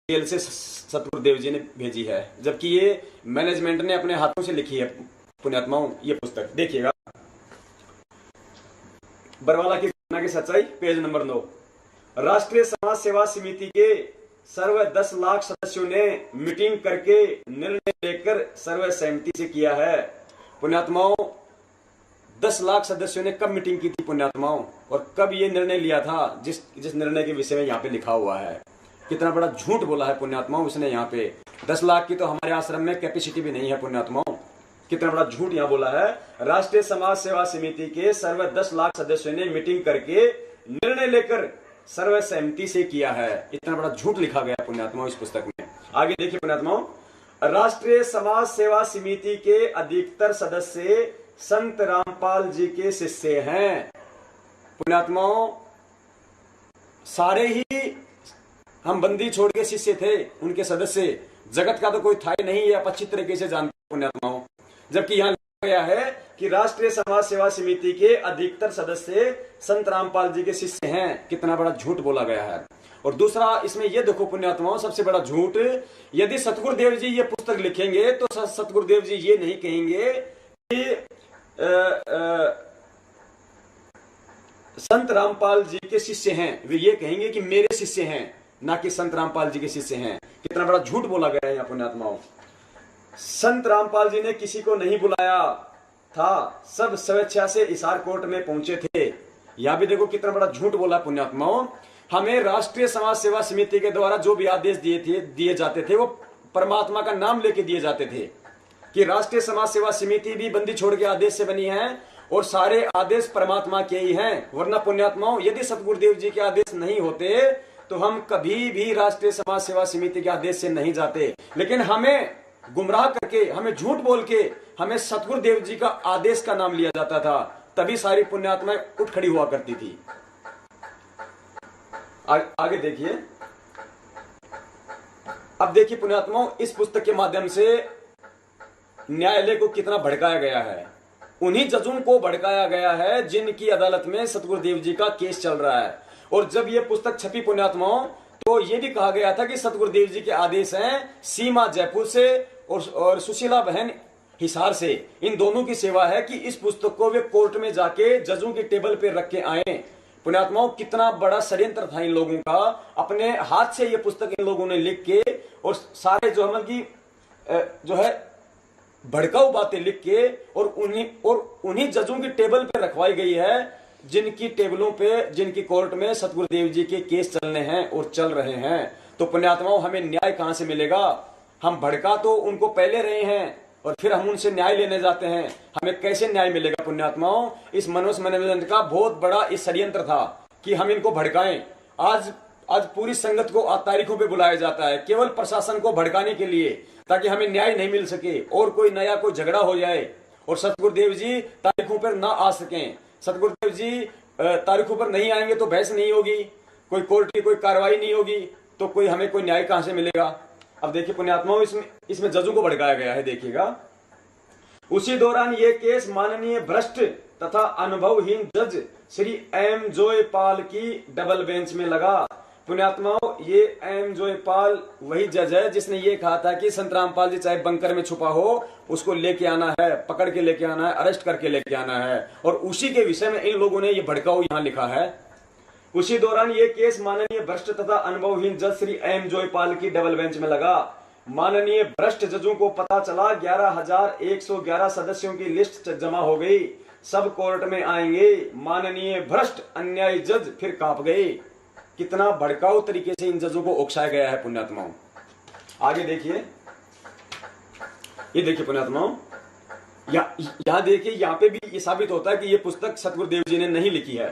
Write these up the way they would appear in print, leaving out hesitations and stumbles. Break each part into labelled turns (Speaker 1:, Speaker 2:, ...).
Speaker 1: Jail से सतगुरुदेव जी ने भेजी है, जबकि ये मैनेजमेंट ने अपने हाथों से लिखी है पुण्यात्माओं ये पुस्तक। देखिएगा, बरवाला की घटना की सच्चाई, पेज नंबर 9। राष्ट्रीय समाज सेवा समिति के सर्व 10 लाख सदस्यों ने मीटिंग करके निर्णय लेकर सर्वसहमति से किया है। पुण्यात्माओं, 10 लाख सदस्यों ने कब मीटिंग की थी पुण्यात्माओं, और कब ये निर्णय लिया था जिस निर्णय के विषय में यहाँ पे लिखा हुआ है। कितना बड़ा झूठ बोला है पुण्यात्माओं उसने यहाँ पे। 10 लाख की तो हमारे आश्रम में कैपेसिटी भी नहीं है पुण्यात्माओं। कितना बड़ा झूठ यहाँ बोला है। राष्ट्रीय समाज सेवा समिति के सर्व 10 लाख सदस्यों ने मीटिंग करके निर्णय लेकर सर्वसहमति से किया है। इतना बड़ा झूठ लिखा गया पुण्यात्माओं इस पुस्तक में। आगे देखिए पुण्यात्माओं, राष्ट्रीय समाज सेवा समिति के अधिकतर सदस्य संत रामपाल जी के शिष्य हैं। पुण्यात्माओं, सारे ही हम बंदी छोड़ के शिष्य थे, उनके सदस्य। जगत का तो कोई था ही नहीं, ये आप अच्छी तरीके से जानते हैं पुण्यात्माओं। जबकि यहाँ लिखा गया है कि राष्ट्रीय समाज सेवा समिति के अधिकतर सदस्य संत रामपाल जी के शिष्य हैं। कितना बड़ा झूठ बोला गया है। और दूसरा इसमें यह देखो पुण्यात्माओं, सबसे बड़ा झूठ, यदि सतगुरुदेव जी ये पुस्तक लिखेंगे तो सतगुरुदेव जी ये नहीं कहेंगे कि संत रामपाल जी के शिष्य हैं, वे ये कहेंगे कि मेरे शिष्य हैं, ना कि संत रामपाल जी के शिष्य हैं। कितना बड़ा झूठ बोला गया है यहाँ पुण्यात्माओं। संत रामपाल जी ने किसी को नहीं बुलाया था, सब स्वेच्छा से हिसार कोर्ट में पहुंचे थे। यहां भी देखो कितना बड़ा झूठ बोला पुण्यात्माओं। हमें राष्ट्रीय समाज सेवा समिति के द्वारा जो भी आदेश दिए जाते थे वो परमात्मा का नाम लेके दिए जाते थे कि राष्ट्रीय समाज सेवा समिति भी बंदी छोड़ के आदेश से बनी है और सारे आदेश परमात्मा के ही हैं। वरना पुण्यात्माओं, यदि सतगुरुदेव जी के आदेश नहीं होते तो हम कभी भी राष्ट्रीय समाज सेवा समिति के आदेश से नहीं जाते। लेकिन हमें गुमराह करके, हमें झूठ बोल के, हमें सतगुरुदेव जी का आदेश का नाम लिया जाता था, तभी सारी पुण्यात्माएं उठ खड़ी हुआ करती थी। आगे देखिए। अब देखिए पुण्यात्माओं, इस पुस्तक के माध्यम से न्यायालय को कितना भड़काया गया है। उन्हीं जजों को भड़काया गया है जिनकी अदालत में सतगुरुदेव जी का केस चल रहा है। और जब यह पुस्तक छपी पुण्यात्माओं, तो यह भी कहा गया था कि सतगुरुदेव जी के आदेश हैं सीमा जयपुर से और सुशीला बहन हिसार से, इन दोनों की सेवा है कि इस पुस्तक को वे कोर्ट में जाके जजों की टेबल पे रख के आए। पुण्यात्माओं, कितना बड़ा षड्यंत्र था इन लोगों का। अपने हाथ से यह पुस्तक इन लोगों ने लिख के और सारे जो अमल की जो है भड़काऊ बातें लिख के और उन्हीं जजों की टेबल पे रखवाई गई है जिनकी टेबलों पे, जिनकी कोर्ट में सतगुरुदेव जी के केस चलने हैं और चल रहे हैं। तो पुण्यात्माओं, हमें न्याय कहां से मिलेगा। हम भड़का तो उनको पहले रहे हैं और फिर हम उनसे न्याय लेने जाते हैं, हमें कैसे न्याय मिलेगा पुण्यात्माओं। इस मनुष्य मैनेजमेंट का बहुत बड़ा इस षड्यंत्र था कि हम इनको भड़काएं। आज पूरी संगत को तारीखों पे बुलाया जाता है केवल प्रशासन को भड़काने के लिए, ताकि हमें न्याय नहीं मिल सके और कोई झगड़ा हो जाए और सतगुरुदेव जी तारीखों पर ना आ सकें। सतगुरुदेव जी तारीखों पर नहीं आएंगे तो बहस नहीं होगी, कोई कोर्ट की कोई कार्रवाई नहीं होगी, तो हमें कोई न्याय कहां से मिलेगा। अब देखिए पुण्यात्माओं, इसमें जजों को भड़काया गया है। देखिएगा, उसी दौरान ये केस माननीय भ्रष्ट तथा अनुभवहीन जज श्री एम जोयपाल की डबल बेंच में लगा। पुण्यात्माओं, ये एम जोयपाल वही जज है जिसने ये कहा था कि संत रामपाल जी चाहे बंकर में छुपा हो उसको लेके आना है, पकड़ के लेके आना है, अरेस्ट करके लेके आना है। और उसी के विषय में इन लोगों ने ये भड़काऊ यहां लिखा है। उसी दौरान ये केस माननीय भ्रष्ट तथा अनुभवहीन जज श्री एम जोयपाल की डबल बेंच में लगा। माननीय भ्रष्ट जजों को पता चला 11,111 सदस्यों की लिस्ट जमा हो गई, सब कोर्ट में आएंगे। माननीय भ्रष्ट अन्यायी जज फिर कांप गए। कितना भड़काऊ तरीके से इन जजों को उकसाया गया है पुण्यात्माओं। आगे देखिए, ये देखिए पुण्यात्माओं, यहां देखिए, यहां पे भी ये साबित होता है कि ये पुस्तक सतगुरुदेव जी ने नहीं लिखी है।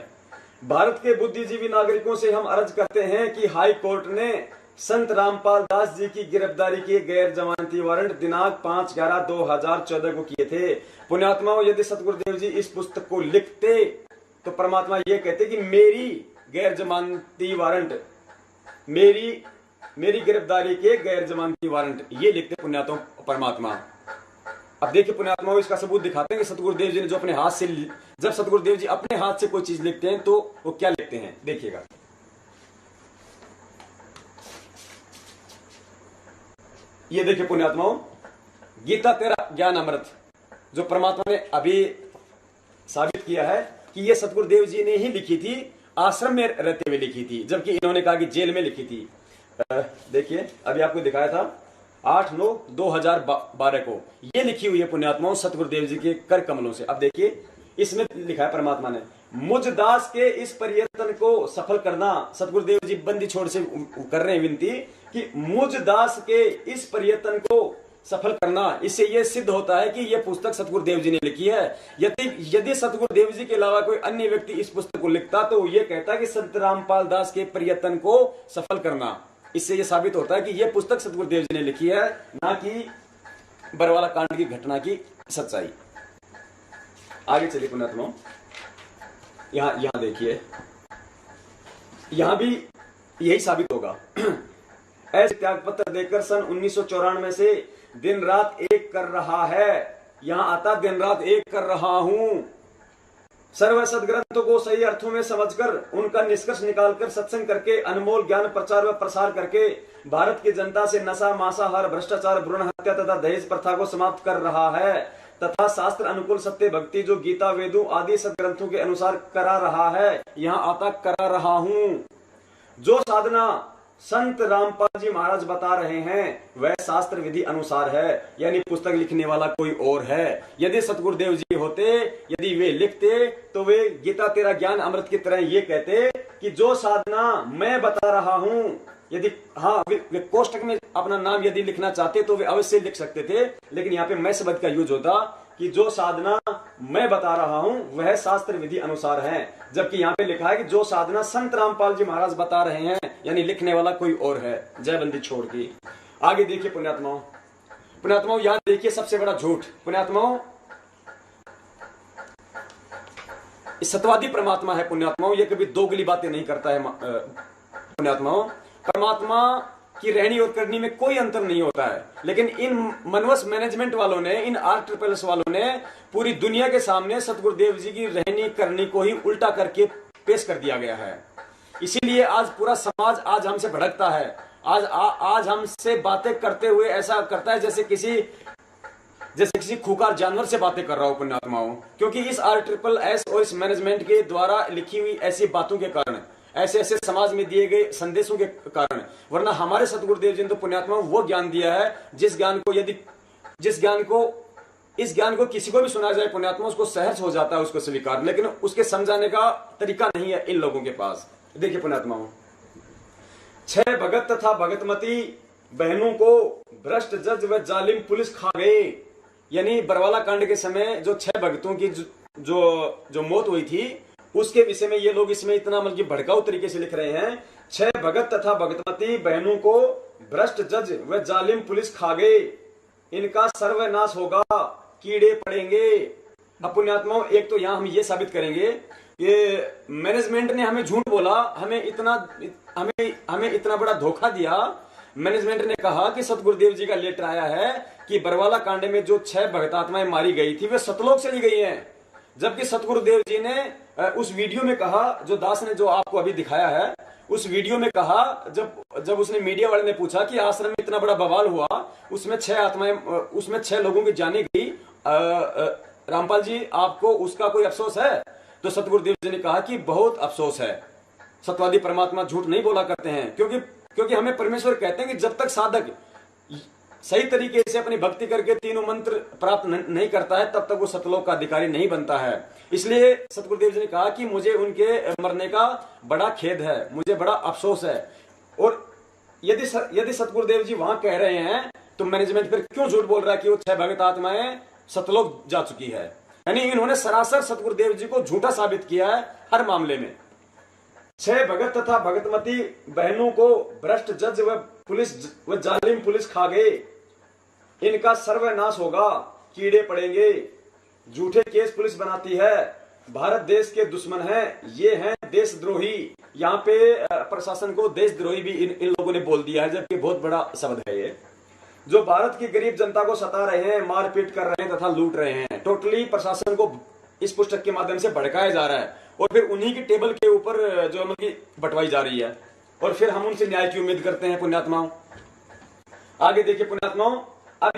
Speaker 1: भारत के बुद्धिजीवी नागरिकों से हम अर्ज करते हैं कि हाई कोर्ट ने संत रामपाल दास जी की गिरफ्तारी के गैर जमानती वारंट दिनांक 5/11/2014 को किए थे। पुण्यात्माओं, यदि सतगुरुदेव जी इस पुस्तक को लिखते तो परमात्मा ये कहते कि मेरी गैर जमानती वारंट, मेरी गिरफ्तारी के गैर जमानती वारंट, ये लिखते पुण्यात्मा परमात्मा। अब देखिए पुण्यात्माओं, इसका सबूत दिखाते हैं कि सतगुरुदेव जी ने जो अपने हाथ से, जब सतगुरुदेव जी अपने हाथ से कोई चीज लिखते हैं तो वो क्या लिखते हैं। देखिएगा, ये देखिए पुण्यात्माओं, गीता तेरा ज्ञान अमृत, जो परमात्मा ने अभी साबित किया है कि ये सतगुरुदेव जी ने ही लिखी थी, आश्रम में रहते हुए लिखी थी, जबकि इन्होंने कहा कि जेल में लिखी थी। देखिए अभी आपको दिखाया था 8/9/2012 को ये लिखी हुई है पुण्यात्माओं सतगुरुदेव जी के कर कमलों से। अब देखिए इसमें लिखा है परमात्मा ने, मुझ दास के इस परिवर्तन को सफल करना। सतगुरुदेव जी बंदी छोड़ से कर रहे हैं विनती कि मुझ दास के इस परिवर्तन को सफल करना। इससे यह सिद्ध होता है कि यह पुस्तक सतगुरुदेव जी ने लिखी है। यदि सतगुरुदेव जी के अलावा कोई अन्य व्यक्ति इस पुस्तक को लिखता तो यह कहता कि संत रामपाल दास के परिवर्तन को सफल करना। इससे यह साबित होता है कि यह पुस्तक सतगुरुदेव जी ने लिखी है, ना कि बरवाला कांड की घटना की सच्चाई। आगे चलिए पुण्यात्माओं, यहां देखिए, यहां भी यही साबित होगा। ऐसे त्याग पत्र देकर सन 1994 से दिन रात एक कर रहा है। यहां आता दिन रात एक कर रहा हूं। सर्व सदग्रंथों को सही अर्थों में समझकर उनका निष्कर्ष निकालकर सत्संग करके अनमोल ज्ञान प्रचार व प्रसार करके भारत की जनता से नशा, मांसाहार, भ्रष्टाचार, भ्रूण हत्या तथा दहेज प्रथा को समाप्त कर रहा है तथा शास्त्र अनुकूल सत्य भक्ति जो गीता, वेदों आदि सदग्रंथों के अनुसार करा रहा है। यहां आता करा रहा हूं। जो साधना संत रामपाल जी महाराज बता रहे हैं वह शास्त्र विधि अनुसार है, यानी पुस्तक लिखने वाला कोई और है। यदि सतगुरुदेव जी होते, यदि वे लिखते तो वे गीता तेरा ज्ञान अमृत की तरह ये कहते कि जो साधना मैं बता रहा हूं। यदि वे कोष्टक में अपना नाम यदि लिखना चाहते तो वे अवश्य लिख सकते थे, लेकिन यहाँ पे मैं शब्द का यूज होता कि जो साधना मैं बता रहा हूं वह शास्त्र विधि अनुसार है। जबकि यहाँ पे लिखा है कि जो साधना संत रामपाल जी महाराज बता रहे हैं, यानी लिखने वाला कोई और है। जय बंदी छोड़ की। आगे देखिए पुण्यात्माओं यहां देखिए सबसे बड़ा झूठ। पुण्यात्माओं सत्यवादी परमात्मा है। पुण्यात्माओं ये कभी दोगली बातें नहीं करता है। पुण्यात्माओं परमात्मा की रहनी और करनी में कोई अंतर नहीं होता है, लेकिन इन मनवस मैनेजमेंट वालों ने, इन RSS वालों ने पूरी दुनिया के सामने सतगुरुदेव जी की रहनी करनी को ही उल्टा करके पेश कर दिया गया है। इसीलिए आज पूरा समाज आज हमसे भड़कता है। आज हमसे बातें करते हुए ऐसा करता है जैसे किसी खूंखार जानवर से बातें कर रहा हो पुण्यात्माओं, क्योंकि इस RSS और इस मैनेजमेंट के द्वारा लिखी हुई ऐसी बातों के कारण, ऐसे समाज में दिए गए संदेशों के कारण। वरना हमारे सतगुरुदेव जी ने तो पुण्यात्मा वो ज्ञान दिया है इस ज्ञान को किसी को भी सुना जाए पुण्यात्मा उसको सहज हो जाता है उसको स्वीकार, लेकिन उसके समझाने का तरीका नहीं है इन लोगों के पास। देखिए पुण्यात्माओं, 6 भगत तथा भगतमती बहनों को भ्रष्ट जज व जालिम पुलिस खा गए। यानी बरवाला कांड के समय जो 6 भगतों की जो मौत हुई थी उसके विषय में ये लोग इसमें इतना मतलब भड़काऊ तरीके से लिख रहे हैं। 6 भगत तथा भगतमती बहनों को भ्रष्ट जज व जालिम पुलिस खा गए, इनका सर्वनाश होगा, कीड़े पड़ेंगे। अब पुण्यात्माओं एक तो यहां हम ये साबित करेंगे कि मैनेजमेंट ने हमें झूठ बोला, हमें इतना बड़ा धोखा दिया। मैनेजमेंट ने कहा कि सतगुरुदेव जी का लेटर आया है कि बरवाला कांड में जो 6 भगतात्माएं मारी गई थी वे सतलोक चली गई हैं, जबकि सतगुरुदेव जी ने उस वीडियो में कहा, जो दास ने जो आपको अभी दिखाया है उस वीडियो में कहा, जब उसने मीडिया वाले ने पूछा कि आश्रम में इतना बड़ा बवाल हुआ, उसमें 6 लोगों की जाने गई, रामपाल जी आपको उसका कोई अफसोस है? तो सतगुरुदेव जी ने कहा कि बहुत अफसोस है। सत्यवादी परमात्मा झूठ नहीं बोला करते हैं, क्योंकि हमें परमेश्वर कहते हैं कि जब तक साधक सही तरीके से अपनी भक्ति करके तीनों मंत्र प्राप्त नहीं करता है तब तक वो सतलोक का अधिकारी नहीं बनता है। इसलिए सतगुरुदेव जी ने कहा कि मुझे उनके मरने का बड़ा खेद है, मुझे बड़ा अफसोस है। और यदि सतगुरुदेव जी वहां कह रहे हैं तो मैनेजमेंट फिर क्यों झूठ बोल रहा है कि वो 6 भगत आत्माएं सतलोक जा चुकी है? यानी इन्होंने सरासर सतगुरुदेव जी को झूठा साबित किया है हर मामले में। 6 भगत तथा भगतमती बहनों को भ्रष्ट जज व जालिम पुलिस खा गए, इनका सर्वनाश होगा, कीड़े पड़ेंगे। झूठे केस पुलिस बनाती है, भारत देश के दुश्मन है, ये हैं देशद्रोही। यहाँ पे प्रशासन को देशद्रोही भी इन लोगों ने बोल दिया है, जबकि बहुत बड़ा शब्द है ये। जो भारत की गरीब जनता को सता रहे हैं, मारपीट कर रहे हैं तथा लूट रहे हैं, टोटली प्रशासन को इस पुस्तक के माध्यम से भड़काया जा रहा है और फिर उन्हीं की टेबल के ऊपर जो उनकी बंटवाई जा रही है और फिर हम उनसे न्याय की उम्मीद करते हैं पुण्यात्माओं। आगे देखिए पुण्यात्माओं, अब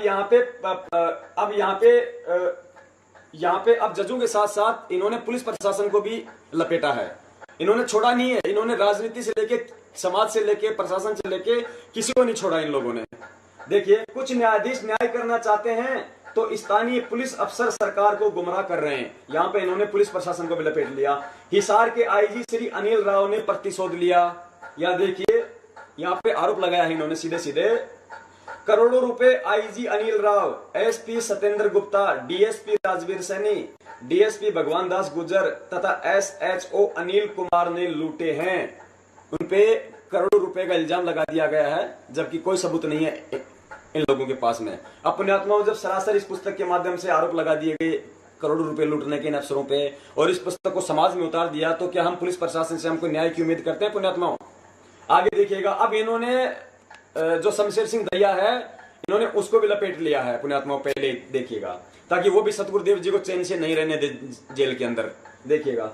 Speaker 1: यहाँ पे अब जजों के साथ साथ इन्होंने पुलिस प्रशासन को भी लपेटा है। इन्होंने छोड़ा नहीं है, इन्होंने राजनीति से लेके, समाज से लेके, प्रशासन से लेके किसी को नहीं छोड़ा इन लोगों ने। देखिए, कुछ न्यायाधीश न्याय करना चाहते हैं तो स्थानीय पुलिस अफसर सरकार को गुमराह कर रहे हैं। यहाँ पे इन्होंने पुलिस प्रशासन को भी लपेट लिया। हिसार के आईजी श्री अनिल राव ने प्रतिशोध लिया। या देखिए, यहाँ पे आरोप लगाया है इन्होंने सीधे सीधे, करोड़ों रुपए IG Anil Rao, SP Satyendra Gupta, DSP Rajveer Saini, DSP भगवान दास गुर्जर तथा एसएचओ अनिल कुमार ने लूटे हैं। उनपे करोड़ों रुपए का इल्जाम लगा दिया गया है, जबकि कोई सबूत नहीं है इन लोगों के पास में। अब पुण्यात्माओं, जब सरासर इस पुस्तक के माध्यम से आरोप लगा दिए गए करोड़ों रुपए लूटने के इन अफसरों पे, और इस पुस्तक को समाज में उतार दिया, तो क्या हम पुलिस प्रशासन से हमको न्याय की उम्मीद करते हैं पुण्यात्माओं? आगे देखिएगा, अब इन्होंने जो शमशेर सिंह दहिया है, इन्होंने उसको भी लपेट लिया है पुण्यात्माओं। पहले देखिएगा, ताकि वो भी सतगुरुदेव जी को चैन से नहीं रहने दे जेल के अंदर। देखिएगा,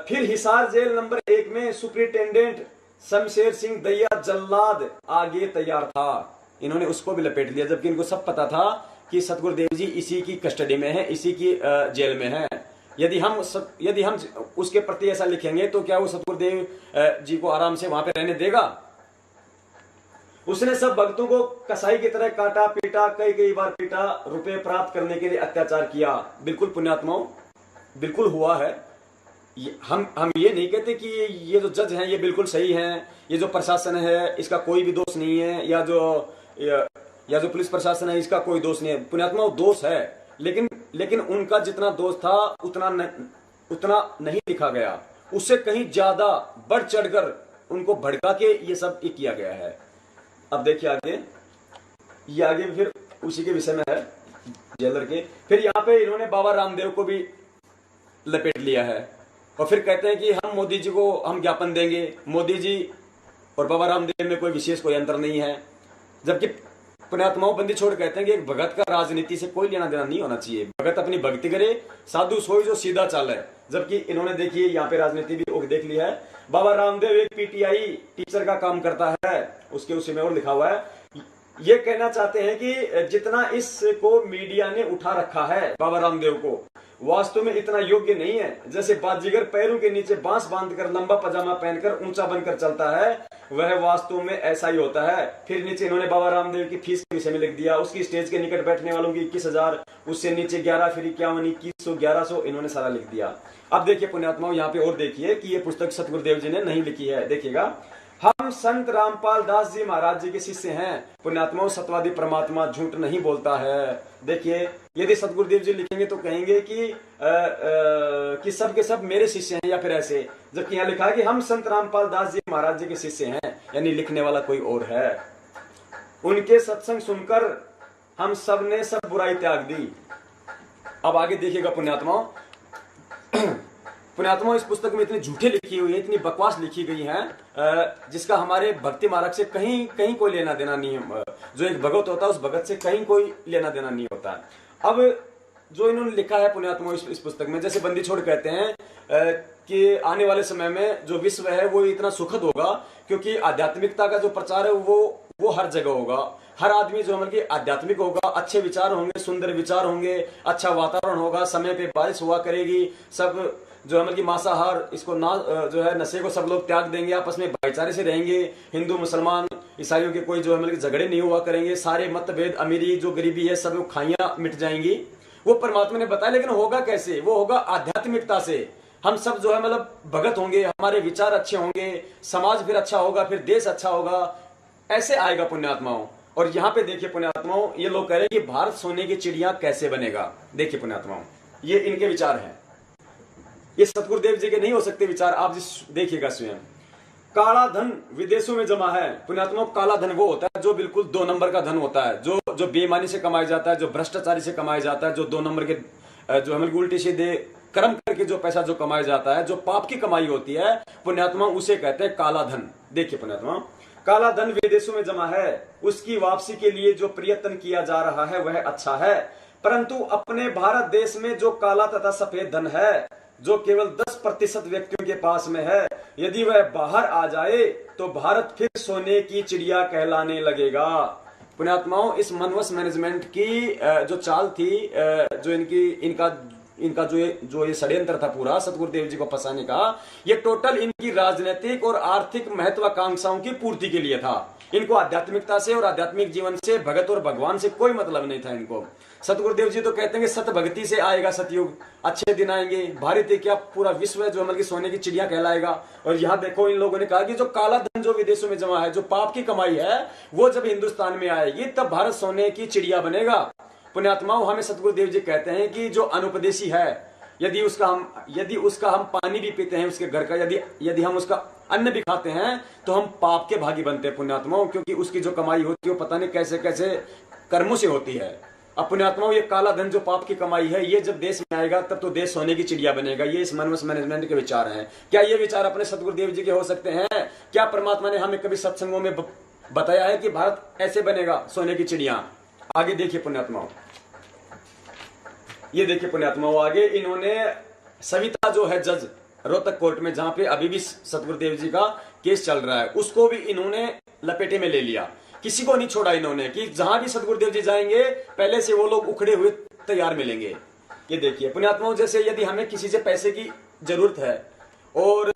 Speaker 1: फिर हिसार जेल नंबर 1 में सुपरिटेंडेंट शमशेर सिंह दहिया जल्लाद आगे तैयार था। इन्होंने उसको भी लपेट लिया, जबकि इनको सब पता था कि सतगुरुदेव जी इसी की कस्टडी में है, इसी की जेल में है। यदि हम उसके प्रति ऐसा लिखेंगे तो क्या वो सतगुरुदेव जी को आराम से वहां पे रहने देगा? उसने सब भक्तों को कसाई की तरह काटा पीटा, कई बार पीटा, रुपए प्राप्त करने के लिए अत्याचार किया। बिल्कुल पुण्यात्माओं, बिल्कुल हुआ है। हम ये नहीं कहते कि ये जो जज हैं ये बिल्कुल सही हैं, ये जो प्रशासन है इसका कोई भी दोष नहीं है, या जो पुलिस प्रशासन है इसका कोई दोष नहीं है। पुण्यात्माओं, दोष है, लेकिन उनका जितना दोष था उतना नहीं लिखा गया। उससे कहीं ज्यादा बढ़ चढ़कर उनको भड़का के ये सब किया गया है। अब देखिए आगे, ये आगे फिर उसी के विषय में है, जेलर के। फिर यहाँ पे इन्होंने बाबा रामदेव को भी लपेट लिया है, और फिर कहते हैं कि हम मोदी जी को हम ज्ञापन देंगे। मोदी जी और बाबा रामदेव में कोई अंतर नहीं है। जबकि पुण्यात्माओं, बंदी छोड़ कहते हैं कि एक भगत का राजनीति से कोई लेना देना नहीं होना चाहिए। भगत अपनी भक्ति करे, साधु सोई जो सीधा चाले। जबकि इन्होंने देखिए यहाँ पे राजनीति भी देख ली है। बाबा रामदेव एक पीटीआई टीचर का काम करता है, उसके उसी में और लिखा हुआ है। ये कहना चाहते हैं कि जितना इसको मीडिया ने उठा रखा है बाबा रामदेव को, वास्तव में इतना योग्य नहीं है। जैसे बाजीगर पैरों के नीचे बांस बांधकर लंबा पजामा पहनकर ऊंचा बनकर चलता है, वह वास्तव में ऐसा ही होता है। फिर नीचे इन्होंने बाबा रामदेव की फीस के विषय में लिख दिया। उसकी स्टेज के निकट बैठने वालों की 21,000, उससे नीचे 11 फिर 51, 2100, 1100 इन्होंने सारा लिख दिया। अब देखिए पुण्यात्माओं, यहाँ पे और देखिए कि ये पुस्तक सतगुरुदेव जी ने नहीं लिखी है। देखिएगा, हम संत रामपाल दास जी महाराज जी के शिष्य हैं। पुण्यात्माओं, सत्यवादी परमात्मा झूठ नहीं बोलता है। देखिए, यदि सतगुरुदेव जी लिखेंगे तो कहेंगे कि सब के सब मेरे शिष्य हैं, या फिर ऐसे। जबकि यहाँ लिखा है कि हम संत रामपाल दास जी महाराज जी के शिष्य हैं, यानी लिखने वाला कोई और है। उनके सत्संग सुनकर हम सब ने सब बुराई त्याग दी। अब आगे देखिएगा पुण्यात्माओं, पुण्यात्माओं, इस पुस्तक में इतनी झूठे लिखी हुई है, इतनी बकवास लिखी गई है, जिसका हमारे भक्ति मार्ग से कहीं कोई लेना देना नहीं है। जो एक भगत होता है उस भगत से कहीं कोई लेना देना नहीं होता। अब जो इन्होंने लिखा है पुण्यात्माओं इस पुस्तक में, जैसे बंदी छोड़ कहते हैं कि आने वाले समय में जो विश्व है वो इतना सुखद होगा, क्योंकि आध्यात्मिकता का जो प्रचार है वो हर जगह होगा। हर आदमी जो मतलब कि आध्यात्मिक होगा, अच्छे विचार होंगे, सुंदर विचार होंगे, अच्छा वातावरण होगा, समय पे बारिश हुआ करेगी, सब जो है मतलब कि मांसाहार इसको ना जो है नशे को सब लोग त्याग देंगे, आपस में भाईचारे से रहेंगे, हिंदू मुसलमान ईसाइयों के कोई जो है मतलब झगड़े नहीं हुआ करेंगे, सारे मतभेद, अमीरी जो गरीबी है सब खाइयां मिट जाएंगी। वो परमात्मा ने बताया, लेकिन होगा कैसे? वो होगा आध्यात्मिकता से। हम सब जो है मतलब भगत होंगे, हमारे विचार अच्छे होंगे, समाज फिर अच्छा होगा, फिर देश अच्छा होगा, ऐसे आएगा पुण्यात्माओं। और यहाँ पे देखिए पुण्यात्माओं, ये लोग कह रहे हैं कि भारत सोने की चिड़िया कैसे बनेगा। देखिए पुण्यात्माओं, ये इनके विचार हैं, ये सतगुरुदेव जी के नहीं हो सकते विचार। आप देखिएगा स्वयं, काला धन विदेशों में जमा है। पुण्यात्माओं, काला धन वो होता है जो बिल्कुल 2 नंबर का धन होता है, जो बेईमानी से कमाया जाता है, जो भ्रष्टाचारी से कमाया जाता है, जो 2 नंबर के जो हमें उल्टे सीधे कर्म करके जो पैसा जो कमाया जाता है, जो पाप की कमाई होती है पुण्यात्मा, उसे कहते हैं काला धन। देखिए पुण्यात्मा, काला धन विदेशों में जमा है, उसकी वापसी के लिए जो प्रयत्न किया जा रहा है वह अच्छा है, परंतु अपने भारत देश में जो काला तथा सफेद धन है, जो केवल 10% व्यक्तियों के पास में है, यदि वह बाहर आ जाए तो भारत फिर सोने की चिड़िया कहलाने लगेगा। पुण्यात्माओं, इस मनवस मैनेजमेंट की जो चाल थी, जो इनका जो ये षड्यंत्र था पूरा सतगुरुदेव जी को फंसाने का, ये टोटल इनकी राजनीतिक और आर्थिक महत्वाकांक्षाओं की पूर्ति के लिए था। इनको आध्यात्मिकता से और आध्यात्मिक जीवन से, भगत और भगवान से कोई मतलब नहीं था इनको। सतगुरुदेव जी तो कहते हैं कि सत भक्ति से आएगा सतयुग, अच्छे दिन आएंगे, भारत क्या पूरा विश्व है जो मतलब सोने की चिड़िया कहलाएगा। और यहाँ देखो, इन लोगों ने कहा कि जो काला धन जो विदेशों में जमा है, जो पाप की कमाई है, वो जब हिंदुस्तान में आएगी तब भारत सोने की चिड़िया बनेगा। पुण्यात्माओं, हमें सतगुरुदेव जी कहते हैं कि जो अनुपदेशी है, यदि उसका हम पानी भी पीते हैं उसके घर का, यदि हम उसका अन्न भी खाते हैं, तो हम पाप के भागी बनते हैं पुण्यात्माओं, क्योंकि उसकी जो कमाई होती है वो पता नहीं कैसे कैसे कर्मों से होती है। अब पुण्यात्माओं, ये काला धन जो पाप की कमाई है, ये जब देश में आएगा तब तो देश सोने की चिड़िया बनेगा। ये इस मनवस मैनेजमेंट के विचार हैं। क्या ये विचार अपने सतगुरुदेव जी के हो सकते हैं? क्या परमात्मा ने हमें कभी सत्संगों में बताया है कि भारत ऐसे बनेगा, सोने की चिड़िया? आगे देखिए पुण्यात्माओं, ये देखिए पुण्यात्माओं, आगे इन्होंने सविता जो है जज रोहतक कोर्ट में, जहां पे अभी भी सतगुरुदेव जी का केस चल रहा है, उसको भी इन्होंने लपेटे में ले लिया। किसी को नहीं छोड़ा इन्होंने कि जहां भी सतगुरुदेव जी जाएंगे पहले से वो लोग उखड़े हुए तैयार मिलेंगे। ये देखिए पुण्यात्माओं, जैसे यदि हमें किसी से पैसे की जरूरत है और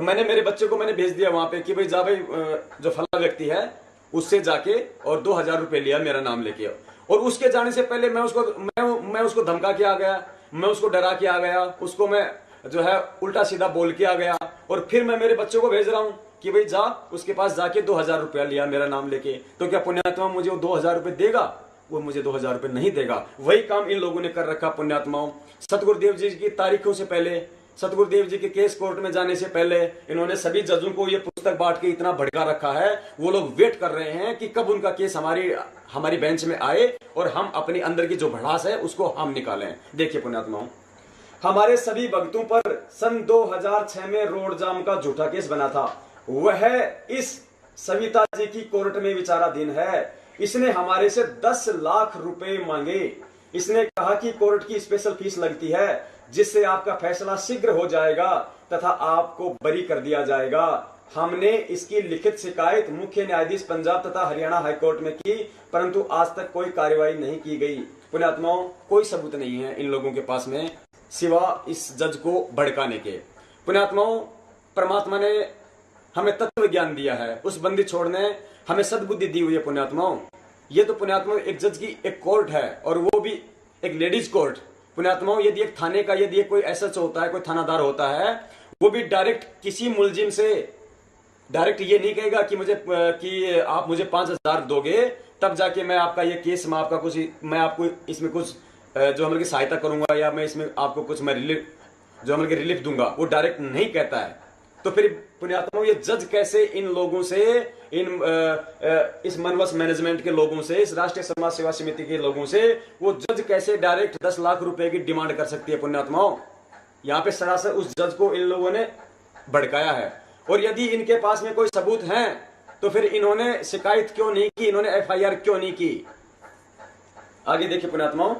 Speaker 1: मैंने मेरे बच्चे को मैंने भेज दिया वहां पे कि भाई जा भाई, जो फला व्यक्ति है उससे जाके और 2000 रुपए लिया मेरा नाम लेके, और उसके जाने से पहले मैं उसको धमका के आ गया, मैं उसको डरा के आ गया, उसको मैं जो है उल्टा सीधा बोल के आ गया, और फिर मैं मेरे बच्चों को भेज रहा हूं कि भाई जा उसके पास जाके 2000 रुपया लिया मेरा नाम लेके, तो क्या पुण्यात्मा मुझे वो 2000 रुपये देगा? वो मुझे 2000 रुपये नहीं देगा। वही काम इन लोगों ने कर रखा पुण्यात्माओं। सतगुरुदेव जी की तारीखों से पहले, सतगुरुदेव जी के केस कोर्ट में जाने से पहले इन्होंने सभी जजों को ये पुस्तक बांट के इतना भड़का रखा है। वो लोग वेट कर रहे हैं कि कब उनका केस हमारी बेंच में आए और हम अपने अंदर की जो भड़ास है उसको हम निकालें। देखिए पुण्यात्माओं, हमारे सभी भक्तों पर सन 2006 में रोड जाम का झूठा केस बना था, वह इस सविता जी की कोर्ट में विचाराधीन है। इसने हमारे से 10 लाख रुपए मांगे। इसने कहा कि कोर्ट की स्पेशल फीस लगती है जिससे आपका फैसला शीघ्र हो जाएगा तथा आपको बरी कर दिया जाएगा। हमने इसकी लिखित शिकायत मुख्य न्यायाधीश पंजाब तथा हरियाणा हाईकोर्ट में की, परंतु आज तक कोई कार्रवाई नहीं की गई। पुण्यात्माओं, कोई सबूत नहीं है इन लोगों के पास में सिवा इस जज को भड़काने के। पुण्यात्माओं, परमात्मा ने हमें तत्व ज्ञान दिया है, उस बंदी छोड़ने हमें सद्बुद्धि दी हुई है पुण्यात्माओं। ये तो पुण्यात्माओं एक जज की एक कोर्ट है, और वो भी एक लेडीज कोर्ट। पुण्यात्माओं, यदि एक थाने का यदि कोई एसएच होता है, कोई थानादार होता है, वो भी डायरेक्ट किसी मुलजिम से डायरेक्ट ये नहीं कहेगा कि आप मुझे 5000 दोगे तब जाके मैं आपका ये केस मैं आपको इसमें कुछ जो हमारी सहायता करूंगा, या मैं इसमें आपको कुछ मैं रिलीफ दूंगा। वो डायरेक्ट नहीं कहता है। तो फिर पुण्यात्माओं, ये जज कैसे इन लोगों से, इस मनवस मैनेजमेंट के लोगों से, इस राष्ट्रीय समाज सेवा समिति के लोगों से वो जज कैसे डायरेक्ट 10 लाख रुपए की डिमांड कर सकती है पुण्यात्माओं? यहाँ पे सरासर उस जज को इन लोगों ने भड़काया है। और यदि इनके पास में कोई सबूत हैं तो फिर इन्होंने शिकायत क्यों नहीं की, इन्होंने एफआईआर क्यों नहीं की? आगे देखिए पुण्यात्माओं,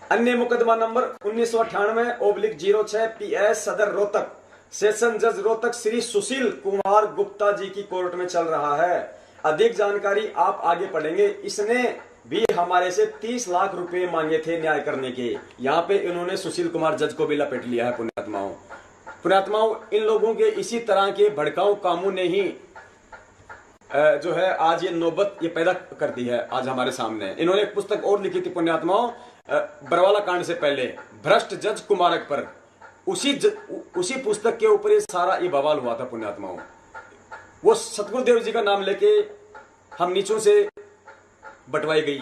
Speaker 1: अन्य मुकदमा नंबर 1998/06 PS सदर रोहतक, सेशन जज रोहतक श्री सुशील कुमार गुप्ता जी की कोर्ट में चल रहा है। अधिक जानकारी आप आगे पढ़ेंगे। इसने भी हमारे से 30 लाख रुपए मांगे थे न्याय करने के। यहाँ पे इन्होंने सुशील कुमार जज को भी लपेट लिया है पुण्यात्माओं। इन लोगों के इसी तरह के भड़काऊ कामों ने ही जो है आज ये नौबत ये पैदा कर दी है आज हमारे सामने। इन्होंने एक पुस्तक और लिखी थी पुण्यात्माओं, बरवाला कांड से पहले, भ्रष्ट जज कुमारक पर। उसी पुस्तक के ऊपर ये सारा ये बवाल हुआ था पुण्यात्माओं। वो सतगुरुदेव जी का नाम लेके हम नीचों से बंटवाई गई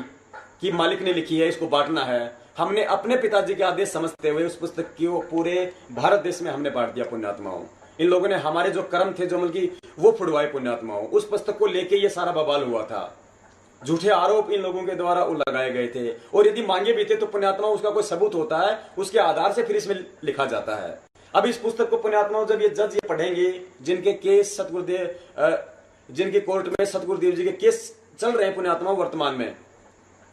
Speaker 1: कि मालिक ने लिखी है, इसको बांटना है। हमने अपने पिताजी के आदेश समझते हुए उस पुस्तक को पूरे भारत देश में हमने बांट दिया पुण्यात्माओं। इन लोगों ने हमारे जो कर्म थे जो मतलब वो फुड़वाए पुण्यात्माओं। उस पुस्तक को लेके ये सारा बवाल हुआ था। झूठे आरोप इन लोगों के द्वारा लगाए गए थे, और यदि मांगे भी थे तो पुण्यात्माओं उसका कोई सबूत होता है, उसके आधार से फिर इसमें लिखा जाता है। अब इस पुस्तक को पुण्यात्माओं जब ये जज ये पढ़ेंगे, जिनके केस जिनके कोर्ट में सतगुरुदेव जी के केस चल रहे हैं पुण्यात्माओं वर्तमान में,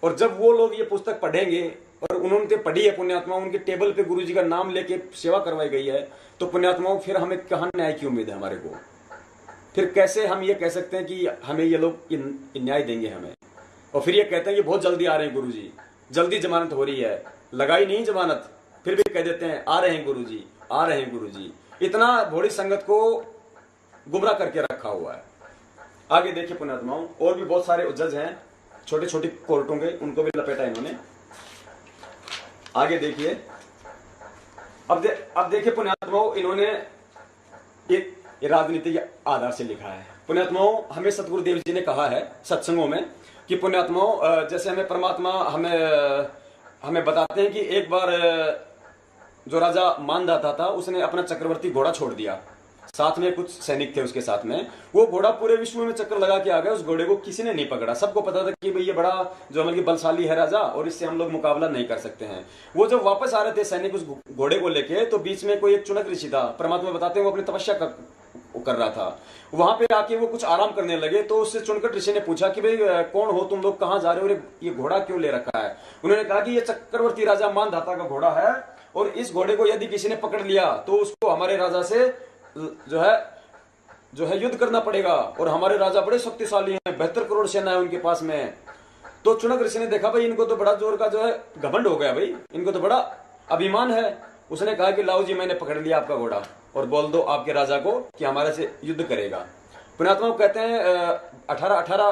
Speaker 1: और जब वो लोग ये पुस्तक पढ़ेंगे और उन्होंने पढ़ी है पुण्यात्मा, उनके टेबल पे गुरुजी का नाम लेके सेवा करवाई गई है, तो पुण्यात्माओं फिर हमें कहाँ न्याय की उम्मीद है हमारे को? फिर कैसे हम ये कह सकते हैं कि हमें ये लोग न्याय देंगे हमें? और फिर ये कहते हैं कि बहुत जल्दी आ रहे हैं गुरुजी, जल्दी जमानत हो रही है, लगाई नहीं जमानत, फिर भी कह देते हैं आ रहे हैं गुरुजी, आ रहे हैं गुरुजी। इतना भोली संगत को गुमराह करके रखा हुआ है। आगे देखिए पुण्यात्माओं, और भी बहुत सारे जज हैं छोटे छोटे कोर्टों के, उनको भी लपेटा इन्होंने। आगे देखिए, अब देखिए पुण्यात्माओं, इन्होंने ये राजनीति के आधार से लिखा है। पुण्यात्माओं, हमें सतगुरुदेव जी ने कहा है सत्संगों में कि पुण्यात्माओं, जैसे हमें परमात्मा हमें बताते हैं कि एक बार जो राजा मानधाता था उसने अपना चक्रवर्ती घोड़ा छोड़ दिया, साथ में कुछ सैनिक थे उसके साथ में। वो घोड़ा पूरे विश्व में चक्कर लगा के आ गया, उस घोड़े को किसी ने नहीं पकड़ा। सबको पता था कि भाई ये बड़ा जो हमारे बलशाली है राजा, और इससे हम लोग मुकाबला नहीं कर सकते हैं। वो जब वापस आ रहे थे सैनिक उस घोड़े को लेके, तो बीच में कोई एक चुनक ऋषि था, परमात्मा बताते हैं वो अपनी तपस्या कर रहा था। वहां पे आके वो कुछ आराम करने लगे, तो उससे चुनकट ऋषि ने पूछा कि भाई कौन हो तुम लोग, कहाँ जा रहे हो, ये घोड़ा क्यों ले रखा है? उन्होंने कहा कि ये चक्रवर्ती राजा मानधाता का घोड़ा है, और इस घोड़े को यदि किसी ने पकड़ लिया तो उसको हमारे राजा से जो है युद्ध करना पड़ेगा, और हमारे राजा बड़े शक्तिशाली हैं, 72 करोड़ सेना है उनके पास में। तो चुनक ऋषि ने देखा भाई इनको तो बड़ा जोर का जो है घमंड हो गया, भाई इनको तो बड़ा अभिमान है। उसने कहा कि लाओ जी, मैंने पकड़ लिया आपका घोड़ा, और बोल दो आपके राजा को कि हमारे से युद्ध करेगा। पुण्यात्मा कहते हैं 18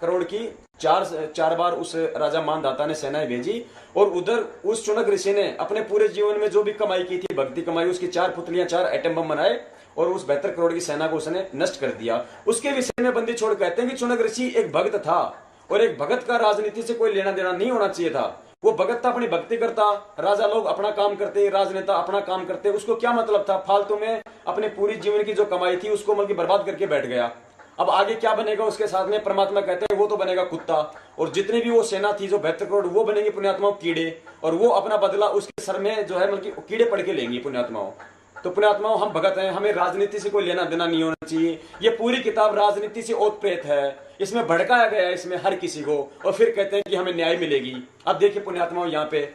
Speaker 1: करोड़ की चार बार उस राजा मानधाता ने सेनाएं भेजी, और उधर उस चुनक ऋषि ने अपने पूरे जीवन में जो भी कमाई की थी, भक्ति कमाई, उसकी 4 पुतलियां 4 एटम बम बनाए, और उस 72 करोड़ की सेना को उसने नष्ट कर दिया। उसके विषय में बंदी छोड़ कहते हैं कि चुनक ऋषि एक भक्त था, और एक भगत का राजनीति से कोई लेना देना नहीं होना चाहिए था। वो भगत था, अपनी भक्ति करता, राजा लोग अपना काम करते, राजनेता अपना काम करते, उसको क्या मतलब था? फालतू में अपने पूरी जीवन की जो कमाई थी उसको मतलब बर्बाद करके बैठ गया। अब आगे क्या बनेगा उसके साथ में? परमात्मा कहते हैं वो तो बनेगा कुत्ता, और जितनी भी वो सेना थी जो 72 करोड़, वो बनेंगे पुण्यात्माओं कीड़े, और वो अपना बदला उसके सर में जो है मतलब कीड़े पड़ के लेंगे पुण्यात्माओं। तो पुण्यात्माओं, हम भगत हैं, हमें राजनीति से कोई लेना देना नहीं होना चाहिए। ये पूरी किताब राजनीति से ओतप्रेत है, इसमें भड़काया गया है इसमें हर किसी को, और फिर कहते हैं कि हमें न्याय मिलेगी। अब देखिए पुण्यात्माओं, यहाँ पे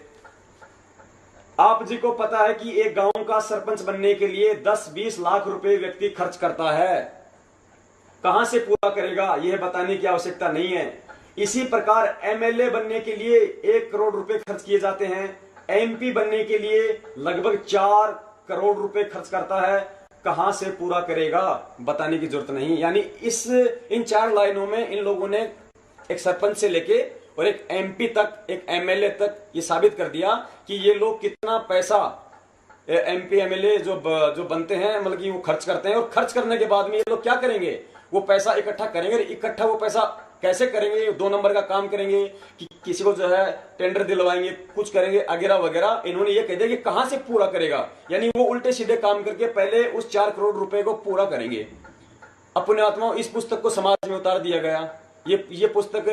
Speaker 1: आप जी को पता है कि एक गांव का सरपंच बनने के लिए 10-20 लाख रुपए व्यक्ति खर्च करता है। कहां से पूरा करेगा यह बताने की आवश्यकता नहीं है। इसी प्रकार एमएलए बनने के लिए 1 करोड़ रुपए खर्च किए जाते हैं, एमपी बनने के लिए लगभग 4 करोड़ रुपए खर्च करता है। कहां से पूरा करेगा बताने की जरूरत नहीं। यानी इन 4 लाइनों में इन लोगों ने एक सरपंच से लेके और एक एमपी तक, एक एमएलए तक ये साबित कर दिया कि ये लोग कितना पैसा एमपी एमएलए जो बनते हैं मतलब कि वो खर्च करते हैं। और खर्च करने के बाद में ये लोग क्या करेंगे? वो पैसा इकट्ठा करेंगे। इकट्ठा वो पैसा कैसे करेंगे? 2 नंबर का काम करेंगे कि किसी को जो है टेंडर दिलवाएंगे, कुछ करेंगे वगैरह वगैरह। इन्होंने ये कह दिया कि कहां से पूरा करेगा, यानी वो उल्टे सीधे काम करके पहले उस 4 करोड़ रुपए को पूरा करेंगे। अब पुण्यात्माओं, इस पुस्तक को समाज में उतार दिया गया। ये पुस्तक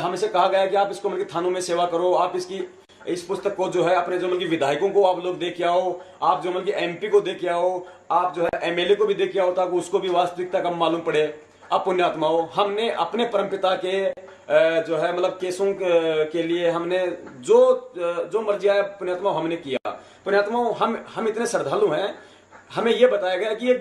Speaker 1: हमसे कहा गया कि आप इसको मतलब थानों में सेवा करो, आप इस पुस्तक को जो है अपने जो मतलब विधायकों को आप लोग दे के आओ, आप जो मतलब एमपी को दे के आओ, आप जो है एमएलए को भी दे के आओ, ताकि उसको भी वास्तविकता का मालूम पड़े। अब पुण्यात्माओं, हमने अपने परमपिता के जो है मतलब केसों के लिए हमने जो मर्जी आया पुण्यात्माओं हमने किया। पुण्यात्माओं, हम इतने श्रद्धालु हैं, हमें यह बताया गया कि ये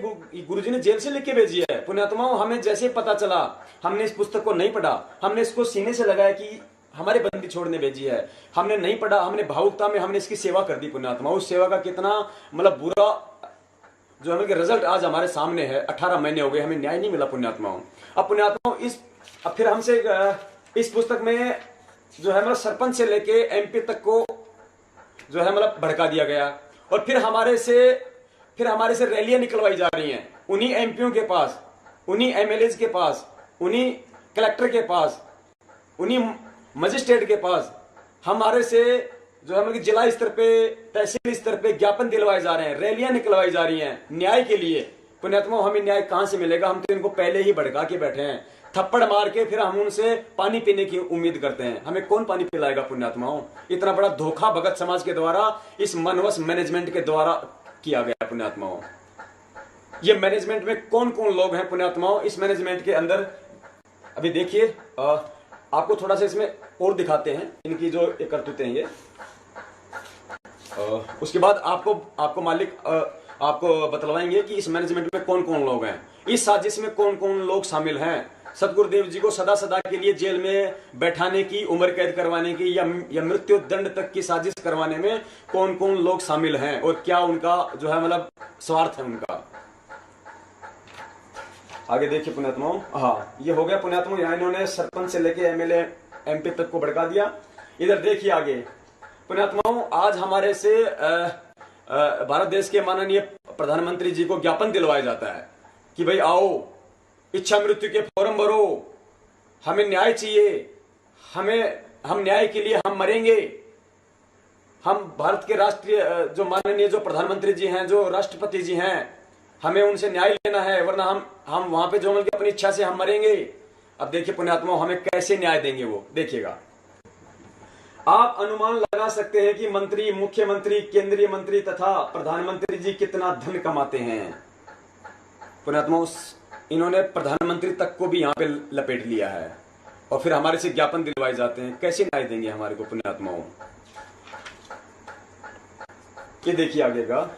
Speaker 1: गुरुजी ने जेल से लिख के भेजी है। पुण्यात्माओं, हमें जैसे पता चला, हमने इस पुस्तक को नहीं पढ़ा, हमने इसको सीने से लगाया कि हमारे बंदी छोड़ने भेजी है। हमने नहीं पढ़ा, हमने भावुकता में हमने इसकी सेवा कर दी। पुण्यात्मा, उस सेवा का कितना मतलब बुरा जो हमें रिजल्ट आज हमारे सामने है। 18 महीने हो गए, हमें न्याय नहीं मिला पुण्यात्माओं। अब पुण्यात्माओं, अब फिर हमसे इस पुस्तक में जो है मतलब सरपंच से लेके एमपी तक को जो है मतलब भड़का दिया गया, और फिर हमारे से रैलियां निकलवाई जा रही हैं उन्हीं एमपीओं के पास, उन्हीं एमएलए के पास, उन्हीं कलेक्टर के पास, उन्हीं मजिस्ट्रेट के पास। हमारे से जो है मतलब जिला स्तर पे, तहसील स्तर पे ज्ञापन दिलवाए जा रहे हैं, रैलियां निकलवाई जा रही हैं न्याय के लिए। पुण्यात्मा, हमें न्याय कहां से मिलेगा? हम तो इनको पहले ही भड़का के बैठे हैं, थप्पड़ मार के फिर हम उनसे पानी पीने की उम्मीद करते हैं। हमें कौन पानी पिलाएगा पुण्यात्माओं? इतना बड़ा धोखा भगत समाज के द्वारा, इस मनवस मैनेजमेंट के द्वारा किया गया पुण्यात्माओं। ये मैनेजमेंट में कौन कौन लोग हैं पुण्यात्माओं? इस मैनेजमेंट के अंदर अभी देखिए, आपको थोड़ा सा इसमें और दिखाते हैं इनकी जो ये करतूतें हैं ये। उसके बाद आपको मालिक आपको बतलवाएंगे कि इस मैनेजमेंट में कौन कौन लोग हैं, इस साजिश में कौन कौन लोग शामिल हैं। सतगुरुदेव जी को सदा सदा के लिए जेल में बैठाने की, उम्र कैद करवाने की या मृत्यु दंड तक की साजिश करवाने में कौन कौन लोग शामिल हैं और क्या उनका जो है मतलब स्वार्थ है उनका। आगे देखिए पुण्यात्माओं, हाँ ये हो गया पुण्यात्माओं, यहाँ इन्होंने सरपंच से लेके एमएलए एमपी तक को भड़का दिया। इधर देखिए आगे पुण्यात्माओं, आज हमारे से भारत देश के माननीय प्रधानमंत्री जी को ज्ञापन दिलवाया जाता है कि भाई आओ इच्छा मृत्यु के फॉर्म भरो, हमें न्याय चाहिए, हम न्याय के लिए हम मरेंगे। हम भारत के राष्ट्रीय जो माननीय जो प्रधानमंत्री जी हैं, जो राष्ट्रपति जी हैं, हमें उनसे न्याय लेना है, वरना हम वहां पे जो मतलब अपनी इच्छा से हम मरेंगे। अब देखिए पुण्यात्माओं, हमें कैसे न्याय देंगे वो देखिएगा। आप अनुमान लगा सकते हैं कि मंत्री, मुख्यमंत्री, केंद्रीय मंत्री तथा प्रधानमंत्री जी कितना धन कमाते हैं। पुण्यात्माओं, इन्होंने प्रधानमंत्री तक को भी यहाँ पे लपेट लिया है और फिर हमारे से ज्ञापन दिलवाए जाते हैं। कैसे न्याय देंगे हमारे को पुण्यात्माओं? ये देखिए आगेगा।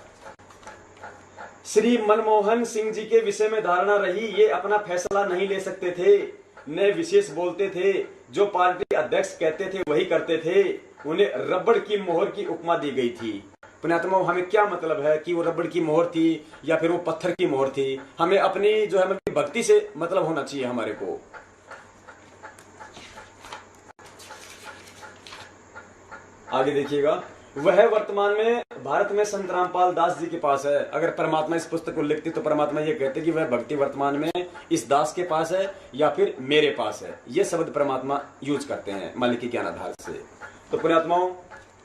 Speaker 1: श्री मनमोहन सिंह जी के विषय में धारणा रही, ये अपना फैसला नहीं ले सकते थे, न विशेष बोलते थे, जो पार्टी अध्यक्ष कहते थे वही करते थे, उन्हें रबड़ की मोहर की उपमा दी गई थी। पुण्यात्माओं, हमें क्या मतलब है कि वो रबड़ की मोहर थी या फिर वो पत्थर की मोहर थी? हमें अपनी जो है भक्ति से मतलब होना चाहिए हमारे को। आगे देखिएगा। वह वर्तमान में भारत में संत रामपाल दास जी के पास है। अगर परमात्मा इस पुस्तक को लिखती तो परमात्मा ये कहते कि वह भक्ति वर्तमान में इस दास के पास है या फिर मेरे पास है। ये शब्द परमात्मा यूज करते हैं मालिक के ज्ञान आधार से। तो पुण्यात्माओं,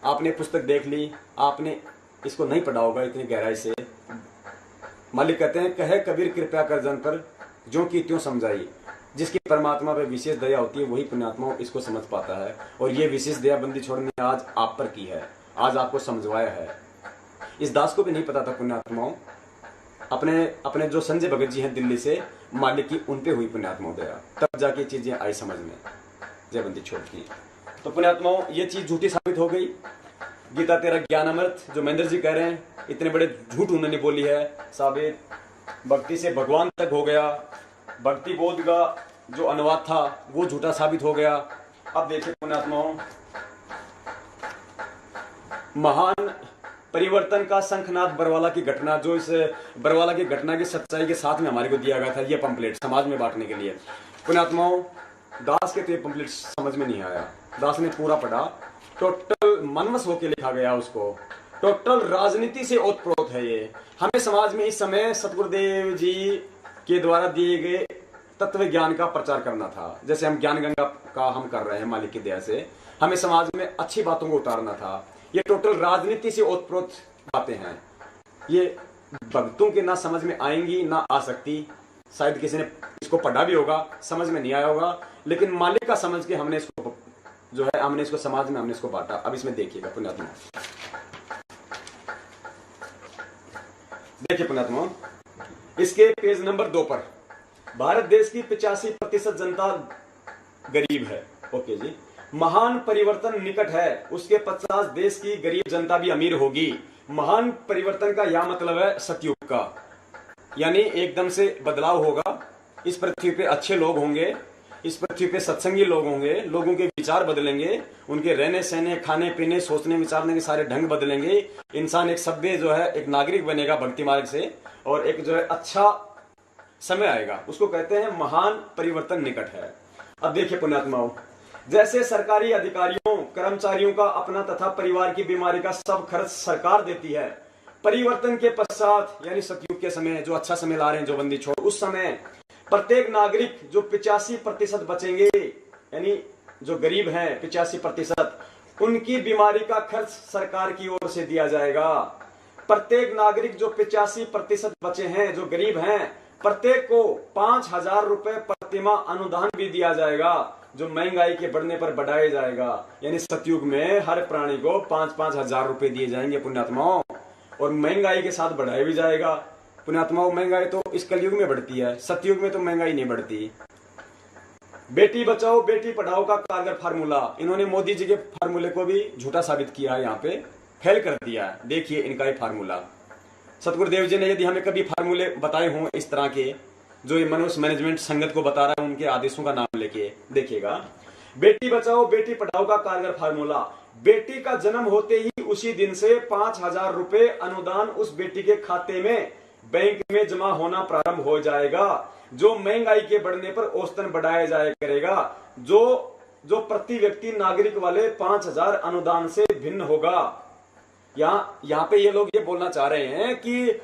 Speaker 1: आपने पुस्तक देख ली, आपने इसको नहीं पढ़ा होगा इतनी गहराई से। मालिक कहते हैं, कहे कबीर कृपया कर जन पर, जो कि त्यों समझाई। जिसकी परमात्मा पे विशेष दया होती है वही पुण्यात्माओं इसको समझ पाता है। और ये विशेष दया बंदी छोड़ने आज आप पर की है, आज आपको समझवाया है। इस दास को भी नहीं पता था पुण्यात्माओं। अपने जो संजय भगत जी हैं दिल्ली से, मालिक की उन पे हुई पुण्यात्माओं दया, तब जाके चीजें आई समझ में, जय बंदी छोड़ की। तो पुण्यात्माओं, ये चीज झूठी साबित हो गई। गीता तेरा ज्ञान अमृत जो महेंद्र जी कह रहे हैं, इतने बड़े झूठ उन्होंने बोली है साबित। भक्ति से भगवान तक हो गया। भक्ति बोध का जो अनुवाद था वो झूठा साबित हो गया। अब देखिए पुण्यात्माओं, महान परिवर्तन का शंखनाद बरवाला की घटना, जो इस बरवाला की घटना की सच्चाई के साथ में हमारे को दिया गया था, ये पंपलेट समाज में बांटने के लिए। पुण्यात्माओं, दास के तो ये पंपलेट समझ में नहीं आया। दास ने पूरा पढ़ा, टोटल मनवश होकर लिखा गया उसको, टोटल राजनीति से ओतप्रोत है ये। हमें समाज में इस समय सतगुरुदेव जी के द्वारा दिए गए तत्व ज्ञान का प्रचार करना था। जैसे हम ज्ञान गंगा का हम कर रहे हैं मालिक की दया से, हमें समाज में अच्छी बातों को उतारना था। ये टोटल राजनीति से ओतप्रोत बातें हैं। ये भक्तों के ना समझ में आएंगी ना आ सकती। शायद किसी ने इसको पढ़ा भी होगा, समझ में नहीं आया होगा, लेकिन मालिक का समझ के हमने इसको जो है हमने इसको समाज में हमने इसको बांटा। अब इसमें देखिएगा पुण्यात्मा, देखिए पुण्यात्मा, इसके पेज नंबर 2 पर भारत देश की 85% जनता गरीब है। ओके जी। महान परिवर्तन निकट है, उसके 50 देश की गरीब जनता भी अमीर होगी। महान परिवर्तन का यह मतलब है सतयुग का, यानी एकदम से बदलाव होगा। इस पृथ्वी पे अच्छे लोग होंगे, इस पृथ्वी पे सत्संगी लोग होंगे, लोगों के विचार बदलेंगे, उनके रहने सहने, खाने पीने, सोचने विचारने के सारे ढंग बदलेंगे। इंसान एक सभ्य जो है एक नागरिक बनेगा भक्ति मार्ग से, और एक जो है अच्छा समय आएगा। उसको कहते हैं महान परिवर्तन निकट है। अब देखिए पुण्यात्माओं, जैसे सरकारी अधिकारियों कर्मचारियों का अपना तथा परिवार की बीमारी का सब खर्च सरकार देती है, परिवर्तन के पश्चात यानी सतयुग के समय जो अच्छा समय ला रहे हैं जो बंदी छोड़, उस समय प्रत्येक नागरिक जो 85% बचेंगे, यानी जो गरीब हैं 85%, उनकी बीमारी का खर्च सरकार की ओर से दिया जाएगा। प्रत्येक नागरिक जो 85% बचे हैं जो गरीब हैं, प्रत्येक को 5,000 रुपए प्रतिमाह अनुदान भी दिया जाएगा, जो महंगाई के बढ़ने पर बढ़ाया जाएगा। यानी सतयुग में हर प्राणी को 5-5 हजार रुपए दिए जाएंगे पुण्यात्माओं, और महंगाई के साथ बढ़ाया भी जाएगा। पुण्यात्माओं, महंगाई तो इस कलयुग में बढ़ती है, सतयुग में तो महंगाई नहीं बढ़ती। बेटी बचाओ बेटी पढ़ाओ का कारगर फार्मूला, इन्होंने मोदी जी के फार्मूले को भी झूठा साबित किया है, यहाँ पे फेल कर दिया है। देखिए इनका ही फार्मूला। सतगुरुदेव जी ने यदि हमें कभी फार्मूले बताए हों इस तरह के, जो ये मनोज मैनेजमेंट संगत को बता रहा है, उनके आदेशों का नाम लेके देखिएगा। बेटी बचाओ बेटी पढ़ाओ का कारगर फार्मूला, बेटी का जन्म होते ही उसी दिन से 5,000 रुपए अनुदान उस बेटी के खाते में बैंक में जमा होना प्रारंभ हो जाएगा, जो महंगाई के बढ़ने पर औसतन बढ़ाया जाया करेगा, जो प्रति व्यक्ति नागरिक वाले 5,000 अनुदान से भिन्न होगा। यहाँ पे ये लोग ये बोलना चाह रहे हैं कि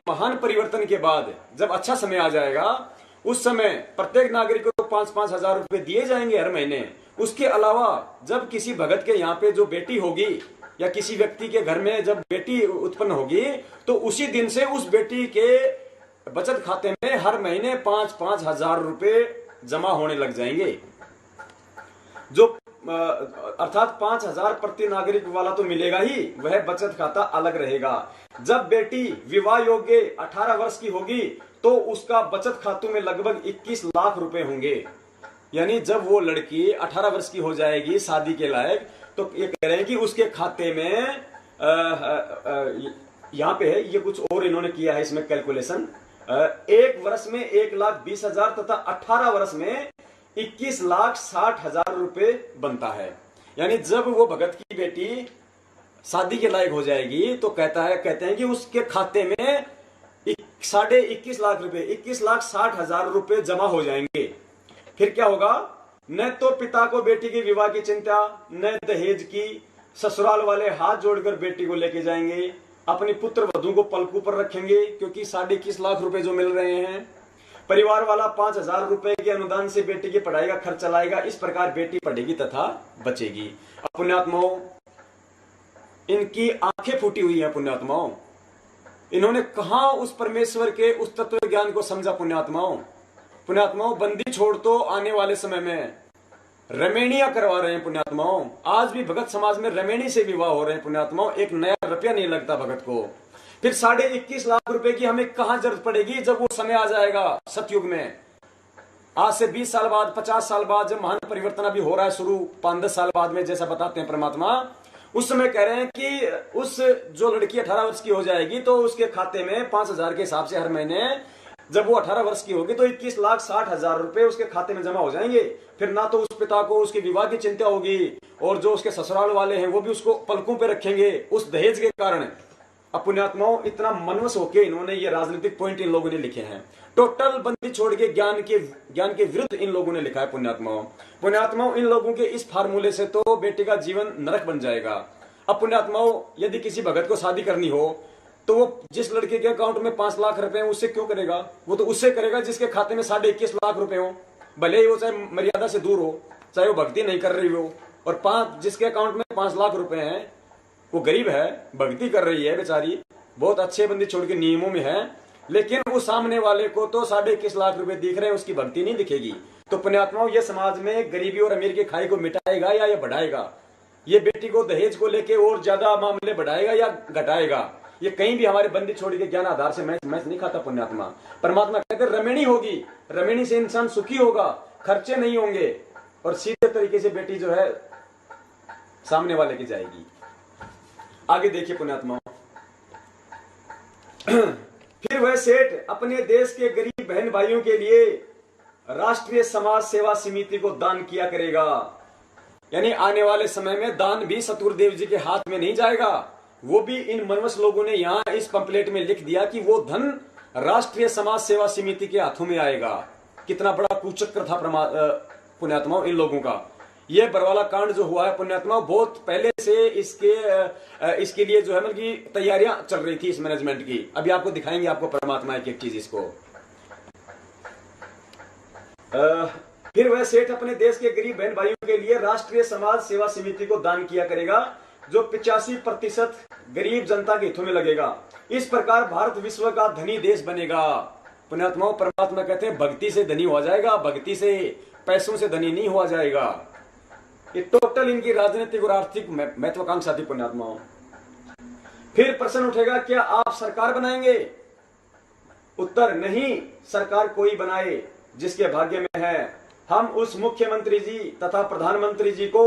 Speaker 1: महान परिवर्तन के बाद जब अच्छा समय आ जाएगा, उस समय प्रत्येक नागरिक को 5-5 हजार रुपए दिए जाएंगे हर महीने। उसके अलावा जब किसी भगत के यहाँ पे जो बेटी होगी या किसी व्यक्ति के घर में जब बेटी उत्पन्न होगी, तो उसी दिन से उस बेटी के बचत खाते में हर महीने 5-5 हजार रुपए जमा होने लग जाएंगे, जो अर्थात 5,000 प्रति नागरिक वाला तो मिलेगा ही, वह बचत खाता अलग रहेगा। जब बेटी विवाह योग्य 18 वर्ष की होगी तो उसका बचत खातों में लगभग 21 लाख रुपए होंगे। यानी जब वो लड़की 18 वर्ष की हो जाएगी शादी के लायक, तो ये कह रहे हैं कि उसके खाते में यहाँ पे है ये कुछ और इन्होंने किया है इसमें कैलकुलेशन, 1 वर्ष में 1,20,000 तथा 18 वर्ष में 21,60,000 रुपए बनता है। यानी जब वो भगत की बेटी शादी के लायक हो जाएगी तो कहते हैं कि उसके खाते में 21.5 लाख रुपए 21,60,000 रुपए जमा हो जाएंगे। फिर क्या होगा, न तो पिता को बेटी के विवाह की चिंता, न दहेज की, ससुराल वाले हाथ जोड़कर बेटी को लेके जाएंगे, अपनी पुत्र वधू को पलकों पर रखेंगे क्योंकि 21.5 लाख रुपए जो मिल रहे हैं, परिवार वाला 5,000 रुपए के अनुदान से बेटी की पढ़ाई का खर्च चलाएगा। इस प्रकार बेटी पढ़ेगी तथा बचेगी। पुण्यात्माओं, इनकी आंखें फूटी हुई है। पुण्यात्माओं, इन्होंने कहां उस परमेश्वर के उस तत्व ज्ञान को समझा। पुण्यात्माओं, बंदी छोड़ तो आने वाले समय में रमेणियां करवा रहे हैं। पुण्यात्माओं, आज भी भगत समाज में रमेणी से विवाह हो रहे हैं। पुण्यात्माओं, एक नया रुपया नहीं लगता भगत को। फिर 21.5 लाख रुपए की हमें कहां जरूरत पड़ेगी जब वो समय आ जाएगा सतयुग में। आज से 20 साल बाद, 50 साल बाद, जब महान परिवर्तन अभी हो रहा है शुरू 5-10 साल बाद में, जैसा बताते हैं परमात्मा, उस समय कह रहे हैं कि उस जो लड़की 18 वर्ष की हो जाएगी तो उसके खाते में 5,000 के हिसाब से हर महीने, जब वो 18 वर्ष की होगी तो 21,60,000 रुपए उसके खाते में जमा हो जाएंगे। फिर ना तो उस पिता को उसके विवाह की चिंता होगी, और जो उसके ससुराल वाले हैं वो भी उसको पलकों पे रखेंगे उस दहेज के कारण। अब पुण्यात्माओं, इतना मनवश होके इन्होंने ये राजनीतिक पॉइंट इन लोगों ने लिखे हैं। टोटल बंदी छोड़ के ज्ञान के विरुद्ध इन लोगों ने लिखा है। पुण्यात्माओं, इन लोगों के इस फार्मूले से तो बेटी का जीवन नरक बन जाएगा। अब पुण्यात्माओं, यदि किसी भगत को शादी करनी हो तो वो जिस लड़के के अकाउंट में 5 लाख रुपए हैं उससे क्यों करेगा? वो तो उससे करेगा जिसके खाते में 21.5 लाख रुपए हो, भले ही वो चाहे मर्यादा से दूर हो, चाहे वो भक्ति नहीं कर रही हो। और जिसके अकाउंट में 5 लाख रुपए हैं वो गरीब है, भक्ति कर रही है बेचारी, बहुत अच्छे बंदी छोड़ के नियमों में है, लेकिन वो सामने वाले को तो 21.5 लाख रुपए दिख रहे हैं, उसकी भक्ति नहीं दिखेगी। तो पुण्यात्माओं, ये समाज में गरीबी और अमीर की खाई को मिटाएगा या ये बढ़ाएगा? ये बेटी को दहेज को लेके और ज्यादा मामले बढ़ाएगा या घटाएगा? ये कहीं भी हमारे बंदी छोड़ के ज्ञान आधार से मैच नहीं खाता। पुण्यात्मा, परमात्मा कहते रमणी होगी, रमणी से इंसान सुखी होगा, खर्चे नहीं होंगे, और सीधे तरीके से बेटी जो है सामने वाले की जाएगी। आगे देखिए पुण्यात्माओं, फिर वह सेठ अपने देश के गरीब बहन भाइयों के लिए राष्ट्रीय समाज सेवा समिति को दान किया करेगा। यानी आने वाले समय में दान भी सतगुरुदेव जी के हाथ में नहीं जाएगा, वो भी इन मनवस लोगों ने यहां इस पंपलेट में लिख दिया कि वो धन राष्ट्रीय समाज सेवा समिति के हाथों में आएगा। कितना बड़ा कुचक्र था पुण्यात्माओं इन लोगों का। ये बरवाला कांड जो हुआ है पुण्यात्माओं, बहुत पहले से इसके लिए जो है मतलब की तैयारियां चल रही थी इस मैनेजमेंट की। अभी आपको दिखाएंगे, आपको परमात्मा एक चीज इसको। फिर वह सेठ अपने देश के गरीब बहन भाइयों के लिए राष्ट्रीय समाज सेवा समिति को दान किया करेगा, जो 85% गरीब जनता के हितों में लगेगा। इस प्रकार भारत विश्व का धनी देश बनेगा। पुण्यात्माओं, परमात्मा कहते हैं भक्ति से धनी हुआ जाएगा, भक्ति से, पैसों से धनी नहीं हुआ जाएगा। ये टोटल इनकी राजनीतिक और आर्थिक महत्वाकांक्षा थी। पुण्यात्माओं, फिर प्रश्न उठेगा, क्या आप सरकार बनाएंगे? उत्तर, नहीं, सरकार कोई बनाए जिसके भाग्य में है हम उस मुख्यमंत्री जी तथा प्रधानमंत्री जी को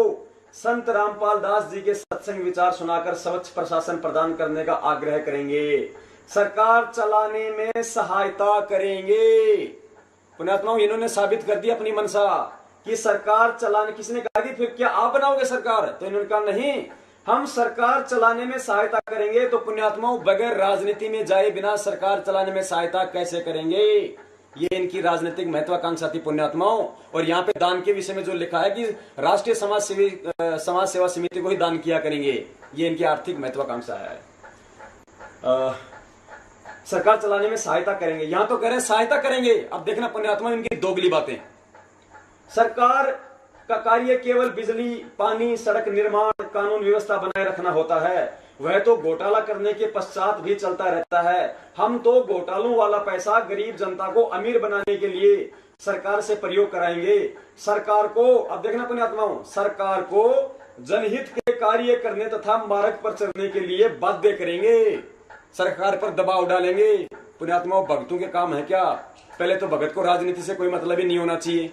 Speaker 1: संत रामपाल दास जी के सत्संग विचार सुनाकर स्वच्छ प्रशासन प्रदान करने का आग्रह करेंगे, सरकार चलाने में सहायता करेंगे। पुण्यात्माओं, इन्होंने साबित कर दिया अपनी मनसा कि सरकार चलाने, किसने कहा कि फिर क्या आप बनाओगे सरकार, तो इन्होंने कहा नहीं, हम सरकार चलाने में सहायता करेंगे। तो पुण्यात्माओं, बगैर राजनीति में जाए बिना सरकार चलाने में सहायता कैसे करेंगे, ये इनकी राजनीतिक महत्वाकांक्षा थी पुण्यात्माओं। और यहाँ पे दान के विषय में जो लिखा है कि राष्ट्रीय समाज सेवा समिति को ही दान किया करेंगे, ये इनकी आर्थिक महत्वाकांक्षा है। सरकार चलाने में सहायता करेंगे, यहां तो कह रहे हैं सहायता करेंगे। अब देखना पुण्यात्मा, इनकी दोगली बातें। सरकार का कार्य केवल बिजली, पानी, सड़क निर्माण, कानून व्यवस्था बनाए रखना होता है, वह तो घोटाला करने के पश्चात भी चलता रहता है। हम तो घोटालों वाला पैसा गरीब जनता को अमीर बनाने के लिए सरकार से प्रयोग कराएंगे। सरकार को, अब देखना पुण्यात्माओं, सरकार को जनहित के कार्य करने तथा मार्ग पर चलने के लिए बाध्य करेंगे, सरकार पर दबाव डालेंगे। पुण्यात्माओं, भक्तों के काम है क्या? पहले तो भगत को राजनीति से कोई मतलब ही नहीं होना चाहिए,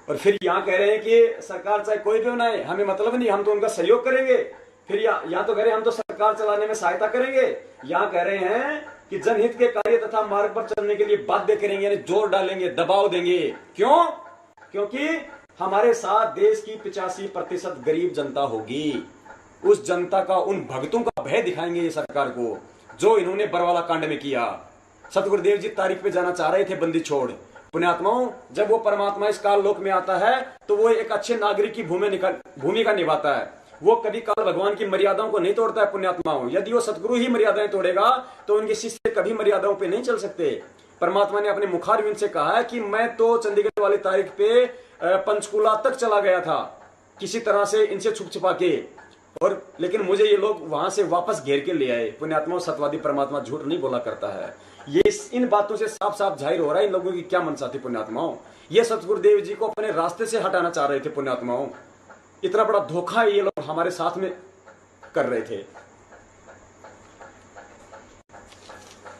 Speaker 1: और फिर यहाँ कह रहे हैं कि सरकार चाहे कोई भी बनाए, हमें मतलब नहीं, हम तो उनका सहयोग करेंगे। फिर यहाँ तो कह रहे हैं हम तो सरकार चलाने में सहायता करेंगे, यहाँ कह रहे हैं कि जनहित के कार्य तथा मार्ग पर चलने के लिए बाध्य करेंगे, यानी जोर डालेंगे, दबाव देंगे। क्यों? क्योंकि हमारे साथ देश की 85% गरीब जनता होगी। उस जनता का, उन भक्तों का भय दिखाएंगे ये सरकार को, जो इन्होंने बरवाला कांड में किया। सतगुरुदेव जी तारीख पे जाना चाह रहे थे बंदी छोड़। पुण्यात्माओं, जब वो परमात्मा इस काल लोक में आता है तो वो एक अच्छे नागरिक की भूमिका निभाता है। वो कभी काल भगवान की मर्यादाओं को नहीं तोड़ता है। पुण्यात्माओं, यदि वो सतगुरु ही मर्यादाएं तोड़ेगा तो उनके शिष्य कभी मर्यादाओं पे नहीं चल सकते। परमात्मा ने अपने मुखारविंद से कहा है कि मैं तो चंडीगढ़ वाली तारीख पे पंचकुला तक चला गया था किसी तरह से इनसे छुप छुपा के, और लेकिन मुझे ये लोग वहां से वापस घेर के ले आए। पुण्यात्माओं, सत्यवादी परमात्मा झूठ नहीं बोला करता है। ये इन बातों से साफ साफ जाहिर हो रहा है इन लोगों की क्या मनसा थी। पुण्यात्माओं, ये सतगुरुदेव जी को अपने रास्ते से हटाना चाह रहे थे। पुण्यात्माओं, इतना बड़ा धोखा ये लोग हमारे साथ में कर रहे थे।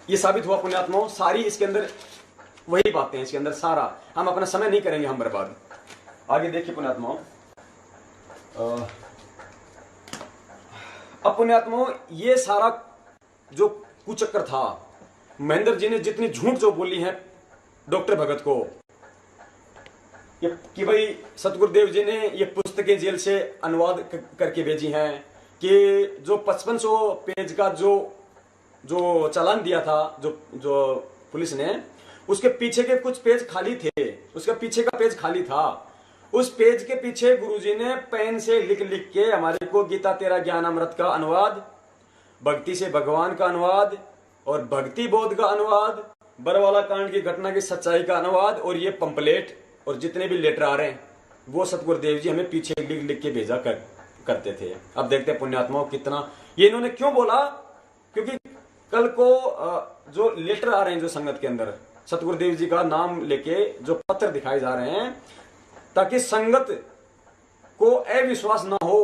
Speaker 1: ये साबित हुआ पुण्यात्माओं, सारी इसके अंदर वही बातें हैं इसके अंदर सारा। हम अपना समय नहीं करेंगे हम बर्बाद। आगे देखिए पुण्यात्माओं, अब पुण्यात्माओं, ये सारा जो कुचक्कर था, महेंद्र जी ने जितनी झूठ जो बोली है डॉक्टर भगत को, कि भाई सतगुरुदेव जी ने ये पुस्तकें जेल से अनुवाद करके भेजी हैं, कि जो 5500 पेज का जो चालान दिया था जो पुलिस ने, उसके पीछे के कुछ पेज खाली थे, उसका पीछे का पेज खाली था। उस पेज के पीछे गुरुजी ने पेन से लिख लिख के हमारे को गीता तेरा ज्ञान अमृत का अनुवाद, भक्ति से भगवान का अनुवाद, और भक्ति बोध का अनुवाद, बरवाला कांड की घटना की सच्चाई का अनुवाद, और ये पंपलेट और जितने भी लेटर आ रहे हैं वो सतगुरुदेव जी हमें पीछे लिख लिख के भेजा करते थे। अब देखते हैं पुण्यात्माओं कितना ये इन्होंने क्यों बोला, क्योंकि कल को जो लेटर आ रहे हैं जो संगत के अंदर सतगुरुदेव जी का नाम लेके जो पत्र दिखाए जा रहे हैं, ताकि संगत को अविश्वास ना हो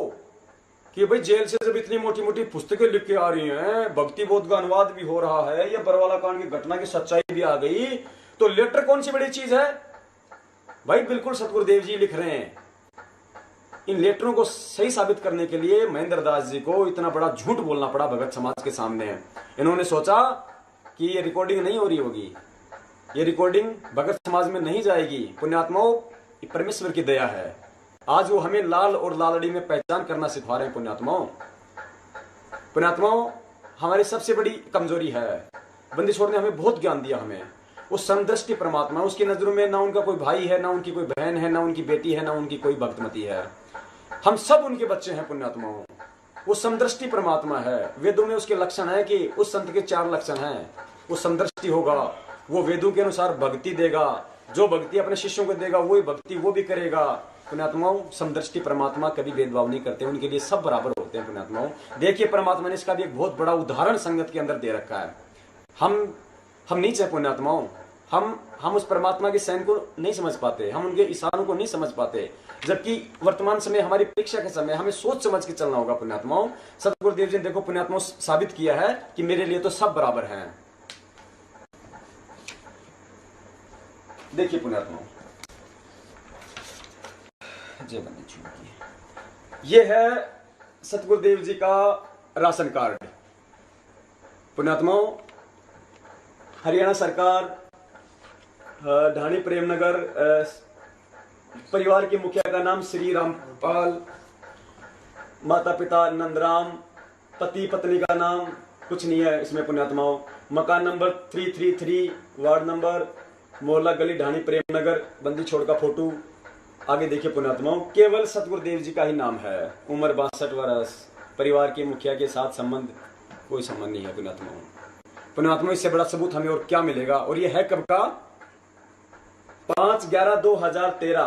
Speaker 1: कि भाई जेल से जब इतनी मोटी मोटी पुस्तकें लिख के आ रही हैं, भक्ति बोध का अनुवाद भी हो रहा है, ये बरवाला कांड की घटना की सच्चाई भी आ गई, तो लेटर कौन सी बड़ी चीज है भाई? बिल्कुल सतगुरुदेव जी लिख रहे हैं। इन लेटरों को सही साबित करने के लिए महेंद्र दास जी को इतना बड़ा झूठ बोलना पड़ा भगत समाज के सामने। इन्होंने सोचा कि ये रिकॉर्डिंग नहीं हो रही होगी, ये रिकॉर्डिंग भगत समाज में नहीं जाएगी। पुण्यात्माओं, परमेश्वर की दया है, आज वो हमें लाल और लालड़ी में पहचान करना सिखा रहे हैं। पुण्यात्माओं, हमारी सबसे बड़ी कमजोरी है। बंदी छोड़ ने हमें बहुत ज्ञान दिया, हमें वो समदृष्टि परमात्मा, उसकी नजरों में ना उनका कोई भाई है, ना उनकी कोई बहन है, ना उनकी बेटी है, ना उनकी कोई भक्तमती है, हम सब उनके बच्चे हैं। पुण्यात्माओं, वो समदृष्टि परमात्मा है। वेदों में उसके लक्षण है कि उस संत के 4 लक्षण हैं। वो समदृष्टि होगा, वो वेदों के अनुसार भक्ति देगा, जो भक्ति अपने शिष्यों को देगा वही भक्ति वो भी करेगा। पुण्यात्माओं, समदृष्टि परमात्मा कभी भेदभाव नहीं करते, उनके लिए सब बराबर होते हैं। पुण्यात्माओं, देखिए परमात्मा ने इसका भी एक बहुत बड़ा उदाहरण संगत के अंदर दे रखा है। हम नीचे पुण्यात्माओं, हम उस परमात्मा के सैन को नहीं समझ पाते, हम उनके इशारों को नहीं समझ पाते, जबकि वर्तमान समय हमारी परीक्षा के समय हमें सोच समझ के चलना होगा। पुण्यात्माओं, सतगुरुदेव जी ने देखो पुण्यात्माओं साबित किया है कि मेरे लिए तो सब बराबर हैं। देखिए पुण्यात्माओं, जय बंदी छोड़ की। ये है सतगुरुदेव जी का राशन कार्ड। पुण्यात्माओं, हरियाणा सरकार ढाणी प्रेमनगर, परिवार के मुखिया का नाम श्री रामपाल, माता पिता नंदराम, पति पत्नी का नाम कुछ नहीं है इसमें पुण्यात्माओं। मकान नंबर 333, वार्ड नंबर, मोहल्ला गली, ढाणी प्रेमनगर, बंदी छोड़ का फोटो। आगे देखिए पुण्यात्माओं, केवल सतगुरुदेव जी का ही नाम है। उम्र 62 वर्ष, परिवार के मुखिया के साथ संबंध, कोई संबंध नहीं है पुण्यात्माओं। पुण्यात्माओं, इससे बड़ा सबूत हमें और क्या मिलेगा। और ये है कब का? 5/11/2013,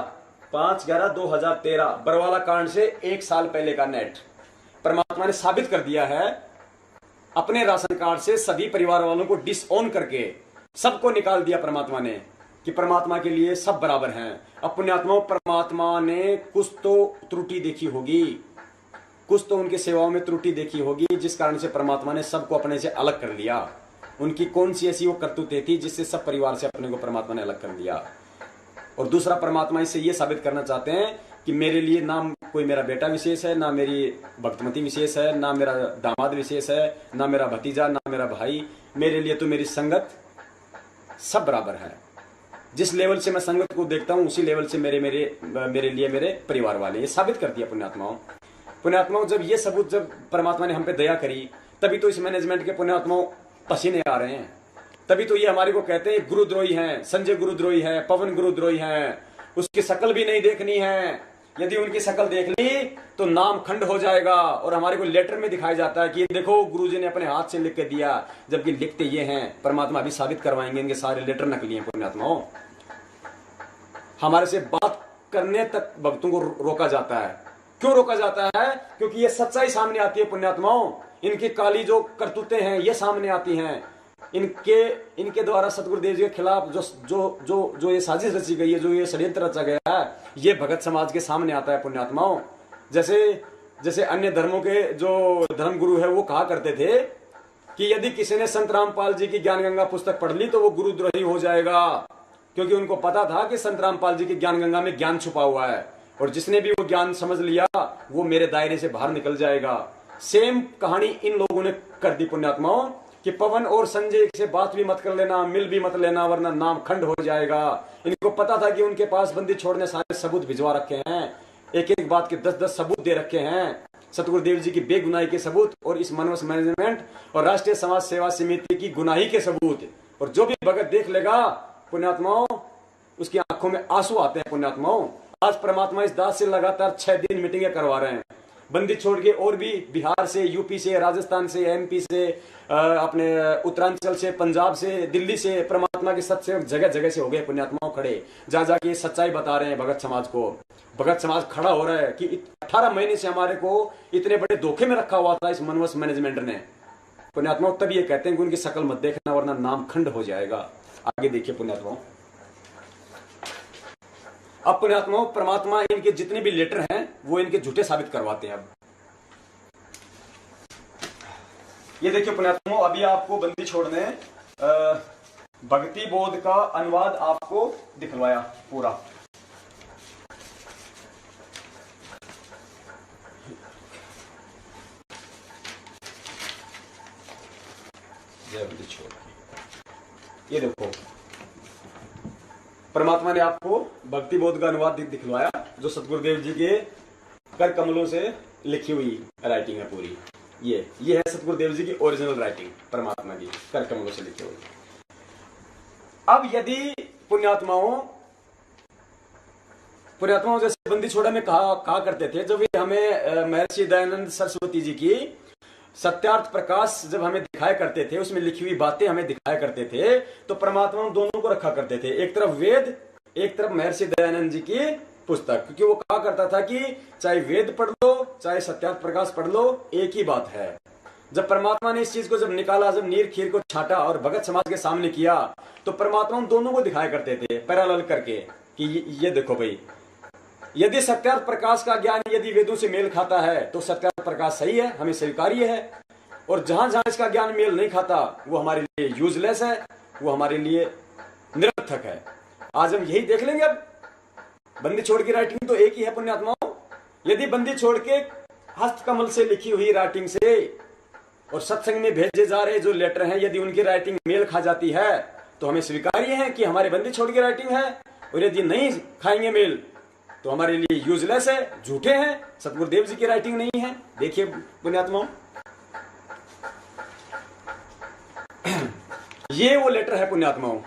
Speaker 1: 5/11/2013 बरवाला कांड से 1 साल पहले का नेट। परमात्मा ने साबित कर दिया है अपने राशन कार्ड से सभी परिवार वालों को डिसऑन करके सबको निकाल दिया परमात्मा ने कि परमात्मा के लिए सब बराबर हैं। अब पुण्यात्माओं, परमात्मा ने कुछ तो त्रुटि देखी होगी, कुछ तो उनकी सेवाओं में त्रुटि देखी होगी, जिस कारण से परमात्मा ने सबको अपने से अलग कर लिया। उनकी कौन सी ऐसी वो करतूतें थी जिससे सब परिवार से अपने को परमात्मा ने अलग कर दिया। और दूसरा, परमात्मा इससे ये साबित करना चाहते हैं कि मेरे लिए ना कोई मेरा बेटा विशेष है, ना मेरी भक्तमती विशेष है, ना मेरा दामाद विशेष है, ना मेरा भतीजा, ना मेरा भाई। मेरे लिए तो मेरी संगत सब बराबर है। जिस लेवल से मैं संगत को देखता हूं उसी लेवल से मेरे लिए मेरे परिवार वाले। ये साबित कर दिया पुण्यात्माओं। पुण्यात्माओं, जब ये सबूत, जब परमात्मा ने हम पे दया करी, तभी तो इस मैनेजमेंट के पुण्यात्माओं पसीने आ रहे हैं। तभी तो ये हमारे को कहते हैं गुरुद्रोही हैं, संजय गुरुद्रोही है, पवन गुरुद्रोही है। उसकी शक्ल भी नहीं देखनी है, यदि उनकी शक्ल देख ली तो नाम खंड हो जाएगा। और हमारे को लेटर में दिखाया जाता है कि देखो गुरुजी ने अपने हाथ से लिख के दिया, जबकि लिखते ये हैं। परमात्मा अभी साबित करवाएंगे इनके सारे लेटर नकली हैं पुण्यात्माओं। हमारे से बात करने तक भक्तों को रोका जाता है। क्यों रोका जाता है? क्योंकि ये सच्चाई सामने आती है पुण्यात्माओं। इनकी काली जो करतूतें हैं ये सामने आती हैं। इनके द्वारा सतगुरुदेव जी के खिलाफ जो ये साजिश रची गई है, जो ये षड्यंत्र रचा गया है, ये भगत समाज के सामने आता है पुण्यात्माओं। जैसे अन्य धर्मों के जो धर्म गुरु है वो कहा करते थे कि यदि किसी ने संत रामपाल जी की ज्ञान गंगा पुस्तक पढ़ ली तो वो गुरुद्रोही हो जाएगा, क्योंकि उनको पता था कि संत रामपाल जी की ज्ञान गंगा में ज्ञान छुपा हुआ है, और जिसने भी वो ज्ञान समझ लिया वो मेरे दायरे से बाहर निकल जाएगा। सेम कहानी इन लोगों ने कर दी पुण्यात्माओं कि पवन और संजय से बात भी मत कर लेना, मिल भी मत लेना, वरना नाम खंड हो जाएगा। इनको पता था कि उनके पास बंदी छोड़ने सारे सबूत भिजवा रखे हैं, एक एक बात के 10-10 सबूत दे रखे हैं, सतगुरुदेव जी की बेगुनाही के सबूत, और इस मनवस मैनेजमेंट और राष्ट्रीय समाज सेवा समिति की गुनाही के सबूत। और जो भी भगत देख लेगा पुण्यात्माओं, उसकी आंखों में आंसू आते हैं पुण्यात्माओं। आज परमात्मा इस दास से लगातार 6 दिन मीटिंगें करवा रहे हैं। बंदी छोड़ के और भी बिहार से, यूपी से, राजस्थान से, एमपी से, अपने उत्तरांचल से, पंजाब से, दिल्ली से परमात्मा के सत्सेवक जगह जगह से हो गए पुण्यात्माओं खड़े। जा जाके सच्चाई बता रहे हैं भगत समाज को। भगत समाज खड़ा हो रहा है कि 18 महीने से हमारे को इतने बड़े धोखे में रखा हुआ था इस मनवस मैनेजमेंट ने। पुण्यात्माओं तब ये कहते हैं कि उनकी शक्ल मत देखना वरना नाम खंड हो जाएगा। आगे देखिए पुण्यात्माओं। अब पुण्यात्माओं, परमात्मा इनके जितने भी लेटर हैं वो इनके झूठे साबित करवाते हैं। अब ये देखिए पुण्यात्माओं, अभी आपको बंदी छोड़ने भक्ति बोध का अनुवाद आपको दिखवाया पूरा। जय बंदी छोड़। ये देखो परमात्मा ने आपको भक्ति बोध का अनुवाद दिखवाया, जो सतगुरुदेव जी के कर कमलों से लिखी हुई राइटिंग है पूरी। ये है सतगुरुदेव जी की ओरिजिनल राइटिंग, परमात्मा की कर कमलों से लिखी हुई। अब यदि पुण्यात्माओं जैसे बंदी छोड़ा में कहा करते थे, जब ये हमें महर्षि दयानंद सरस्वती जी की सत्यार्थ प्रकाश जब हमें दिखाया करते थे, उसमें लिखी हुई बातें हमें दिखाया करते थे, तो परमात्मा दोनों को रखा करते थे, एक तरफ वेद, एक तरफ महर्षि दयानंद जी की पुस्तक। क्योंकि वो कहा करता था कि चाहे वेद पढ़ लो चाहे सत्यार्थ प्रकाश पढ़ लो, एक ही बात है। जब परमात्मा ने इस चीज को जब निकाला, जब नीर खीर को छाटा और भगत समाज के सामने किया, तो परमात्मा दोनों को दिखाया करते थे पैरेलल करके कि ये देखो भाई, यदि सत्यार्थ प्रकाश का ज्ञान यदि वेदों से मेल खाता है तो सत्यार्थ प्रकाश सही है, हमें स्वीकार्य है, और जहां जहां इसका ज्ञान मेल नहीं खाता वो हमारे लिए यूजलेस है, वो हमारे लिए निरर्थक है। आज हम यही देख लेंगे। अब बंदी छोड़ की राइटिंग तो एक ही है पुण्यात्माओं। यदि बंदी छोड़ के हस्तकमल से लिखी हुई राइटिंग से और सत्संग में भेजे जा रहे जो लेटर हैं, यदि उनकी राइटिंग मेल खा जाती है तो हमें स्वीकार्य है कि हमारे बंदी छोड़ की राइटिंग है, और यदि नहीं खाएंगे मेल तो हमारे लिए यूजलेस है, झूठे हैं, सतगुरुदेव जी की राइटिंग नहीं है। देखिए पुण्यात्माओं, ये वो लेटर है पुण्यात्माओं,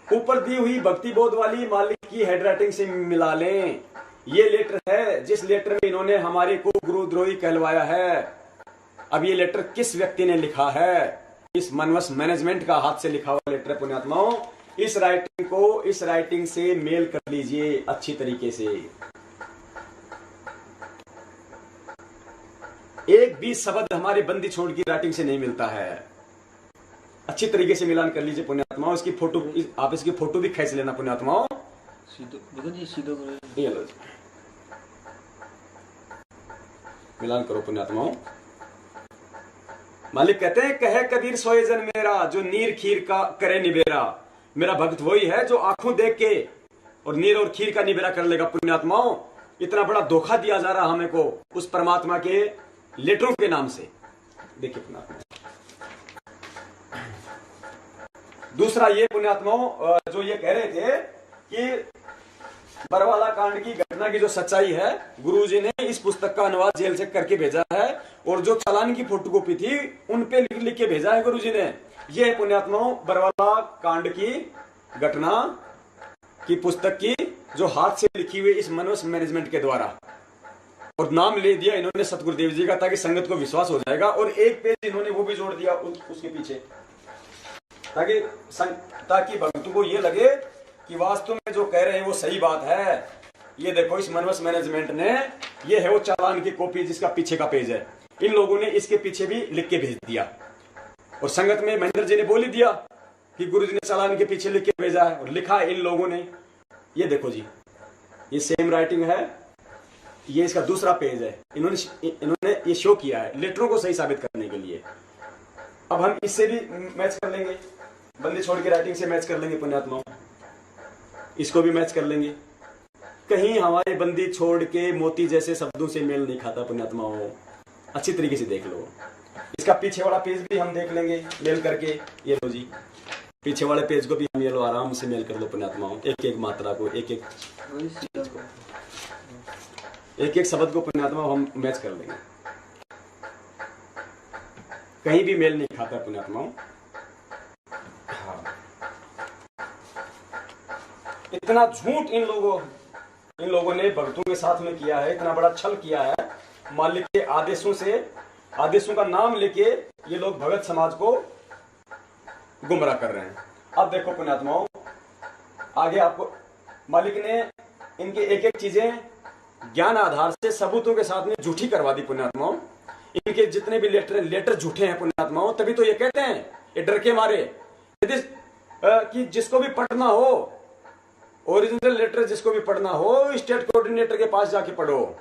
Speaker 1: ऊपर दी हुई भक्ति बोध वाली मालिक की हैंडराइटिंग से मिला लें। ये लेटर है जिस लेटर में इन्होंने हमारे को गुरुद्रोही कहलवाया है। अब ये लेटर किस व्यक्ति ने लिखा है? इस मनवस मैनेजमेंट का हाथ से लिखा हुआ लेटर है पुण्यात्माओं। इस राइटिंग को इस राइटिंग से मेल कर लीजिए अच्छी तरीके से। एक भी शब्द हमारे बंदी छोड़ की राइटिंग से नहीं मिलता है। अच्छी तरीके से मिलान कर लीजिए पुण्यात्माओं। इसकी फोटो, आप इसकी फोटो भी खींच लेना पुण्यात्माओं। ये लो जी, मिलान करो पुण्यात्माओं। मालिक कहते हैं, कहे कबीर सोए जन मेरा, जो नीर खीर का करे निबेरा। मेरा भक्त वही है जो आंखों देख के और नीर और खीर का निबेरा कर लेगा पुण्यात्माओं। इतना बड़ा धोखा दिया जा रहा हमें को उस परमात्मा के लेटरों के नाम से। देखिए पुण्यात्मा, दूसरा ये पुण्यात्माओं जो ये कह रहे थे कि बरवाला कांड की घटना की जो सच्चाई है, गुरुजी ने इस पुस्तक का अनुवाद जेल से करके भेजा है, और जो चालान की फोटोकॉपी थी उन पे लिख लिख के भेजा है गुरुजी ने। ये है पुण्यात्माओं बरवाला कांड की घटना की पुस्तक की जो हाथ से लिखी हुई इस मनोज मैनेजमेंट के द्वारा, और नाम ले दिया इन्होंने सतगुरुदेव जी का, ताकि संगत को विश्वास हो जाएगा। और एक पेज इन्होंने वो भी जोड़ दिया उसके पीछे, ताकि भक्तों को ये लगे कि वास्तव में जो कह रहे हैं वो सही बात है। ये देखो इस मनवस मैनेजमेंट ने, ये है वो चालान की कॉपी जिसका पीछे का पेज है, इन लोगों ने इसके पीछे भी लिख के भेज दिया। और संगत में महेंद्र जी ने बोल ही दिया कि गुरुजी ने चालान के पीछे लिख के भेजा है, और लिखा है इन लोगों ने। ये देखो जी, ये सेम राइटिंग है, ये इसका दूसरा पेज है। इन्होंने ये शो किया है लेटरों को सही साबित करने के लिए। अब हम इससे भी मैच कर लेंगे, बंदी छोड़ के राइटिंग से मैच कर लेंगे पुण्यात्माओं, इसको भी मैच कर लेंगे। कहीं हमारे बंदी छोड़ के मोती जैसे शब्दों से मेल नहीं खाता पुण्यात्माओं। अच्छी तरीके से देख लो, इसका पीछे वाला पेज भी हम देख लेंगे मेल करके। ये लो जी, पीछे वाले पेज को भी हम ये लो आराम से मेल कर लो पुण्यात्माओं। एक एक मात्रा को, एक एक शब्द को पुण्यात्मा हम मैच कर लेंगे। कहीं भी मेल नहीं खाता पुण्यात्माओं। हाँ, इतना झूठ इन लोगों ने भक्तों के साथ में किया है, इतना बड़ा छल किया है। मालिक के आदेशों का नाम लेके ये लोग भगत समाज को गुमराह कर रहे हैं। अब देखो पुण्यात्माओं, आगे आपको मालिक ने इनके एक एक चीजें ज्ञान आधार से सबूतों के साथ में झूठी करवा दी पुण्यात्माओं। इनके जितने भी लेटर झूठे हैं पुण्यात्माओं। तभी तो ये कहते हैं, ये डर के मारे, यदि कि जिसको भी पढ़ना हो, ओरिजिनल लेटर जिसको भी पढ़ना हो, स्टेट कोऑर्डिनेटर के पास जाके पढ़ो।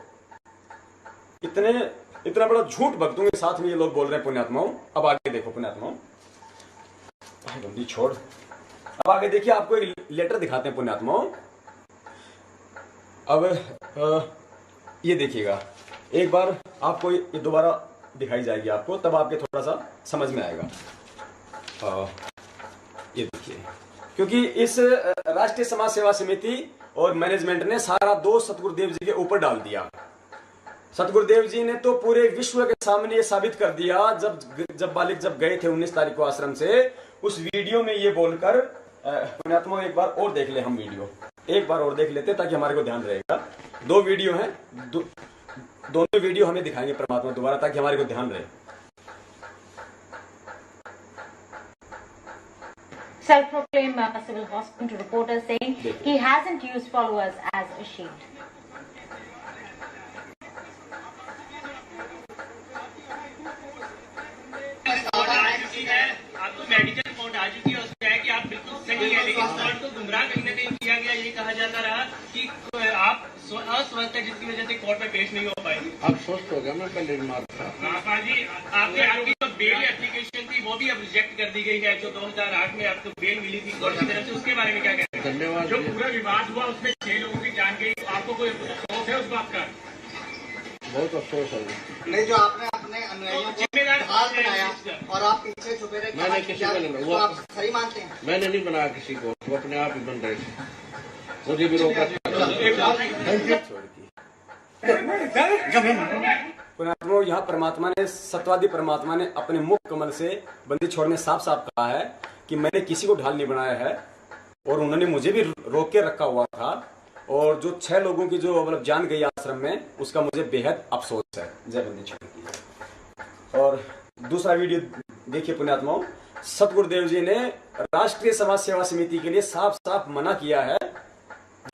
Speaker 1: इतना बड़ा झूठ भक्तों के साथ में ये लोग बोल रहे हैं पुण्यात्माओं। अब आगे देखो पुण्यात्माओं, बंदी छोड़। अब आगे देखिए, आपको एक लेटर दिखाते हैं पुण्यात्माओं। अब ये देखिएगा, एक बार आपको ये दोबारा दिखाई जाएगी आपको, तब आपके थोड़ा सा समझ में आएगा। ये देखिए, क्योंकि इस राष्ट्रीय समाज सेवा समिति और मैनेजमेंट ने सारा दोष सतगुरुदेव जी के ऊपर डाल दिया। सतगुरुदेव जी ने तो पूरे विश्व के सामने ये साबित कर दिया, जब बालिक गए थे 19 तारीख को आश्रम से, उस वीडियो में ये बोलकर। पुण्यात्मा एक बार और देख ले, हम वीडियो एक बार और देख लेते ताकि हमारे को ध्यान रहेगा। 2 वीडियो हैं, दोनों वीडियो हमें दिखाएंगे परमात्मा दोबारा, ताकि हमारे को ध्यान रहे।
Speaker 2: Self-proclaimed civil hospital reporter saying he hasn't used followers as a shield.
Speaker 3: आपको मेडिकल रिपोर्ट आ चुकी है, उसमें है कि आप बिल्कुल सही है, लेकिन कोर्ट को गुमराह कहीं ना कहीं किया गया। ये कहा जाता रहा कि आप अस्वस्थ है, जिसकी वजह से कोर्ट में पेश नहीं हो पाएगी।
Speaker 4: आप स्वस्थ हो गया, मैं पहले बीमार था।
Speaker 3: जी, आपकी जो बेल एप्लीकेशन थी वो भी अब रिजेक्ट कर दी गई है, जो 2008 में आपको बेल मिली थी कोर्ट की तरफ से, उसके बारे में क्या कहते हैं?
Speaker 4: धन्यवाद।
Speaker 3: जो पूरा विवाद हुआ उसमें 6 लोगों की जान गई, आपको कोई अफसोस है उस बात का?
Speaker 4: बहुत अफसोस है।
Speaker 5: नहीं, जो आपने अपने अनुयायियों को ढाल बनाया और आप पीछे छुपे रहे,
Speaker 4: मैंने किसी को नहीं,
Speaker 5: वो आप सही मानते हैं?
Speaker 4: मैंने नहीं बनाया किसी को, वो अपने आप ही बन रहे थे, मुझे भी रोका।
Speaker 1: पुण्यात्माओं, यहाँ परमात्मा ने, सत्यवादी परमात्मा ने अपने मुख कमल से बंदी छोड़ में साफ साफ कहा है कि मैंने किसी को ढाल नहीं बनाया है और उन्होंने मुझे भी रोक के रखा हुआ था, और जो 6 लोगों की जो मतलब जान गई आश्रम में, उसका मुझे बेहद अफसोस है। जय बंदी छोड़ की। और दूसरा वीडियो देखिए पुण्यात्माओं, सतगुरुदेव जी ने राष्ट्रीय समाज सेवा समिति के लिए साफ साफ मना किया है,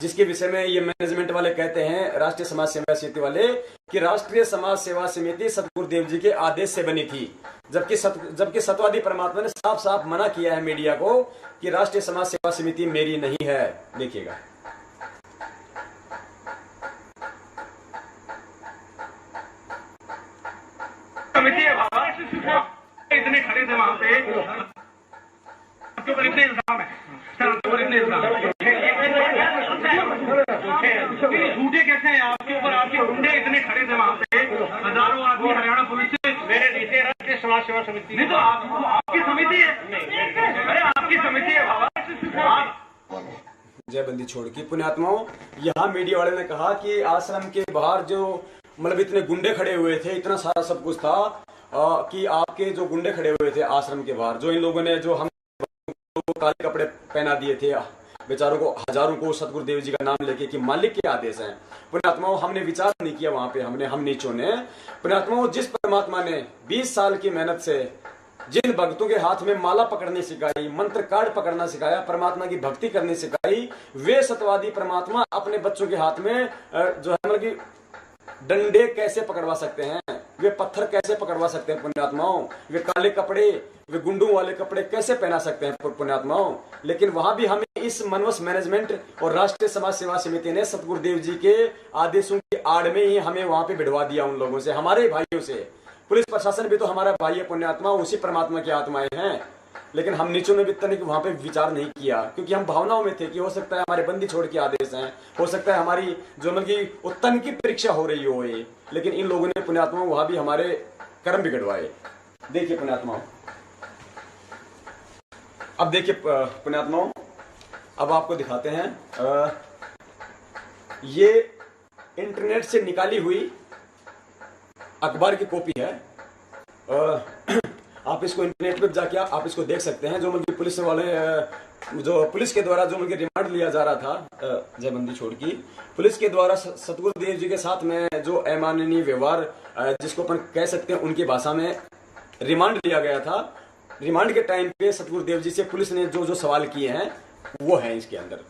Speaker 1: जिसके विषय में ये मैनेजमेंट वाले कहते हैं, राष्ट्रीय समाज सेवा समिति वाले, कि राष्ट्रीय समाज सेवा समिति सतगुरुदेव जी के आदेश से बनी थी, जबकि सत्यवादी परमात्मा ने साफ साफ मना किया है मीडिया को कि राष्ट्रीय समाज सेवा समिति मेरी नहीं है। देखिएगा।
Speaker 3: समिति है बाबा, इतने खड़े थे वहां पे, आपके ऊपर इतने इल्जाम है सर, आपके ऊपर इतने इल्जाम झूठे कैसे हैं आपके ऊपर? आपके गुंडे इतने खड़े थे वहां पे, हजारों आदमी हरियाणा पुलिस से, मेरे नीचे राष्ट्रीय समाज सेवा समिति नहीं, तो आपकी समिति है, अरे आपकी समिति है बाबा।
Speaker 1: जय बंदी छोड़ की। पुण्यात्माओं, यहाँ मीडिया वाले ने कहा कि आश्रम के बाहर जो मतलब इतने गुंडे खड़े हुए थे, इतना सारा सब कुछ था, कि आपके जो गुंडे खड़े हुए थे आश्रम के बाहर, जो इन लोगों ने जो हम काले कपड़े पहना दिए थे बेचारों को, हजारों को, सतगुरुदेव जी का नाम लेके कि मालिक के आदेश हैं। पुण्यात्माओं, हमने विचार नहीं किया वहां पे, हम नीचों ने। पुण्यात्माओं, जिस परमात्मा ने 20 साल की मेहनत से जिन भक्तों के हाथ में माला पकड़नी सिखाई, मंत्र कार्ड पकड़ना सिखाया, परमात्मा की भक्ति करनी सिखाई, वे सत्यवादी परमात्मा अपने बच्चों के हाथ में जो है मतलब कि डंडे कैसे पकड़वा सकते हैं, वे पत्थर कैसे पकड़वा सकते हैं पुण्यात्माओं, वे काले कपड़े, वे गुंडों वाले कपड़े कैसे पहना सकते हैं पुण्यात्माओं। लेकिन वहां भी हमें इस मनवस मैनेजमेंट और राष्ट्रीय समाज सेवा समिति ने सतगुरुदेव जी के आदेशों की आड़ में ही हमें वहां पे भिड़वा दिया उन लोगों से, हमारे भाइयों से। पुलिस प्रशासन भी तो हमारा भाई है पुण्यात्मा, उसी परमात्मा की आत्माएं हैं। लेकिन हम नीचों ने भी तनिक वहां पे विचार नहीं किया, क्योंकि हम भावनाओं में थे कि हो सकता है हमारे बंदी छोड़ के आदेश हैं, हो सकता है हमारी जो मतलब की उत्तन की परीक्षा हो रही हो ये। लेकिन इन लोगों ने पुण्यात्मा वहां भी हमारे कर्म बिगड़वाए। देखिए पुण्यात्माओं, अब देखिए पुण्यात्माओं, अब आपको दिखाते हैं, ये इंटरनेट से निकाली हुई अखबार की कॉपी है। आप इसको इंटरनेट पे जाके आप इसको देख सकते हैं। जो मतलब पुलिस वाले, जो पुलिस के द्वारा जो मतलब रिमांड लिया जा रहा था, जय बंदी छोड़ की, पुलिस के द्वारा सतगुरुदेव जी के साथ में जो अमानवीय व्यवहार, जिसको अपन कह सकते हैं उनकी भाषा में, रिमांड लिया गया था। रिमांड के टाइम पे सतगुरुदेव जी से पुलिस ने जो जो सवाल किए हैं वो है इसके अंदर।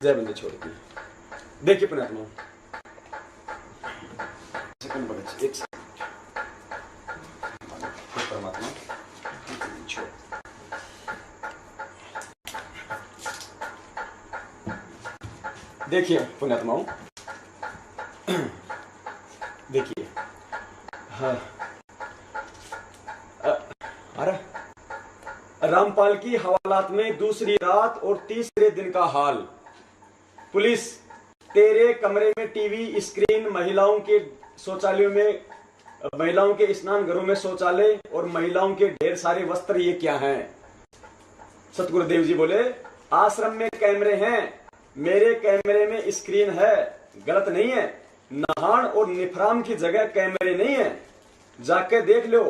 Speaker 1: जय बंदी छोड़ की। देखिए पुण्यात्मा, एक परमात्मा देखिए पुण्यात्माओं, देखिए, हाँ, अरे रामपाल की हवालात में दूसरी रात और तीसरे दिन का हाल। पुलिस, तेरे कमरे में टीवी स्क्रीन, महिलाओं के शौचालयों में, महिलाओं के स्नान घरों में शौचालय और महिलाओं के ढेर सारे वस्त्र, ये क्या हैं? सतगुरुदेव जी बोले, आश्रम में कैमरे हैं, मेरे कैमरे में स्क्रीन है, गलत नहीं है। नहान और निफराम की जगह कैमरे नहीं है, जाके देख लो।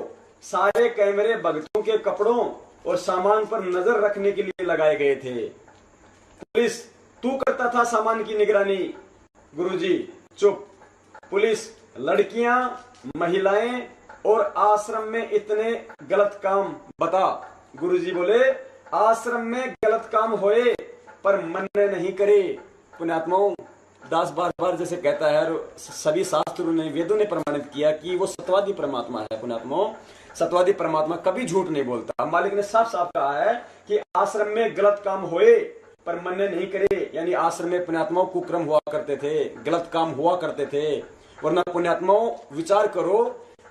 Speaker 1: सारे कैमरे भक्तों के कपड़ों और सामान पर नजर रखने के लिए लगाए गए थे। पुलिस, तू करता था सामान की निगरानी। गुरुजी चुप। पुलिस, लड़कियां, महिलाएं और आश्रम में इतने गलत काम बता। गुरुजी बोले, आश्रम में गलत काम होए पर मन नहीं करे। पुण्यात्माओं, दास बार बार जैसे कहता है, सभी शास्त्रों ने, वेदों ने प्रमाणित किया कि वो सत्यवादी परमात्मा है। पुण्यात्माओं, सत्यवादी परमात्मा कभी झूठ नहीं बोलता। मालिक ने साफ साफ कहा है कि आश्रम में गलत काम होए पर मन नहीं करे, यानी आश्रम में पुण्यात्माओं कुक्रम हुआ करते थे, गलत काम हुआ करते थे। वरना पुण्यात्माओं विचार करो,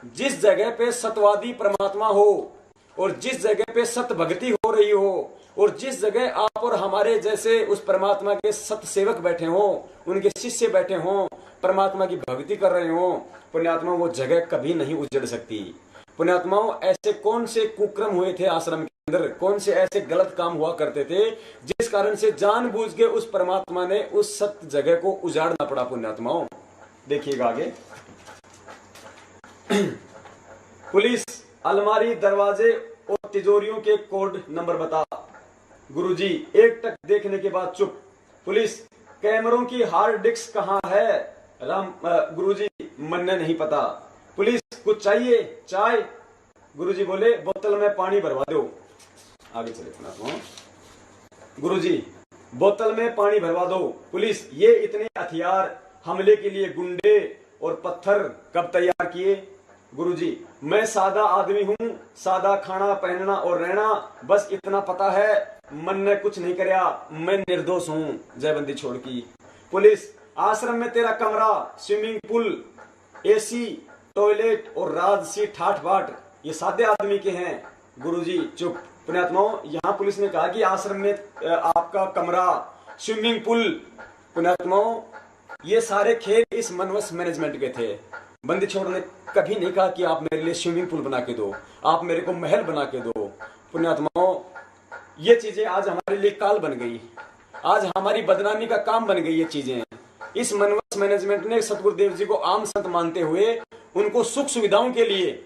Speaker 1: जिस जगह पे सत्यवादी परमात्मा हो और जिस जगह पे सत्य भक्ति हो रही हो, और जिस जगह आप और हमारे जैसे उस परमात्मा के सत्य सेवक बैठे हों, उनके शिष्य बैठे हों, परमात्मा की भक्ति कर रहे हों, पुण्यात्मा वो जगह कभी नहीं उजड़ सकती। पुण्यात्माओं, ऐसे कौन से कुक्रम हुए थे आश्रम के अंदर, कौन से ऐसे गलत काम हुआ करते थे जिस कारण से जानबूझ के उस परमात्मा ने उस सत्य जगह को उजाड़ना पड़ा। पुण्यात्माओं देखिएगा आगे। पुलिस अलमारी, दरवाजे और तिजोरियों के कोड नंबर बता। गुरुजी एक टक देखने के बाद चुप। पुलिस कैमरों की हार्ड डिस्क कहाँ है? गुरुजी मन ने नहीं पता। पुलिस कुछ चाहिए? चाय? गुरुजी बोले बोतल में पानी भरवा दो। आगे चले। गुरुजी बोतल में पानी भरवा दो। पुलिस ये इतने हथियार हमले के लिए गुंडे और पत्थर कब तैयार किए? गुरुजी मैं सादा आदमी हूँ, सादा खाना पहनना और रहना, बस इतना पता है, मन ने कुछ नहीं करया, मैं निर्दोष हूँ। जयबंदी छोड़ की। पुलिस आश्रम में तेरा कमरा, स्विमिंग पूल, एसी, टॉयलेट और राजसी ठाठ बाट ये सादे आदमी के हैं। गुरुजी चुप। पुण्यात्माओं यहाँ पुलिस ने कहा कि आश्रम में आपका कमरा, स्विमिंग पूल, पुण्यात्माओं ये सारे खेल इस मनवस मैनेजमेंट के थे। बंदी छोड़ ने कभी नहीं कहा कि आप मेरे लिए स्विमिंग पूल बना के दो, आप मेरे को महल बना के दो। पुण्यात्माओं ये चीजें आज हमारे लिए काल बन गई, आज हमारी बदनामी का काम बन गई ये चीजें। इस मनवस मैनेजमेंट ने सतगुरुदेव जी को आम संत मानते हुए उनको सुख सुविधाओं के लिए,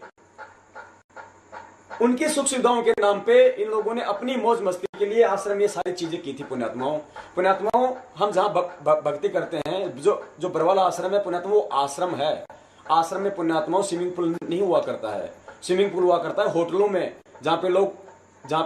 Speaker 1: उनकी सुख सुविधाओं के नाम पे इन लोगों ने अपनी मौज मस्ती के लिए आश्रम ये सारी चीजें की थी। पुण्यात्माओं हम जहाँ भक्ति करते हैं, जो बरवाला आश्रम है पुण्यात्माओं वो आश्रम है। आश्रम में पुण्यात्माओं स्विमिंग पूल नहीं हुआ करता है। स्विमिंग पूल हुआ करता है होटलों में, जहाँ पे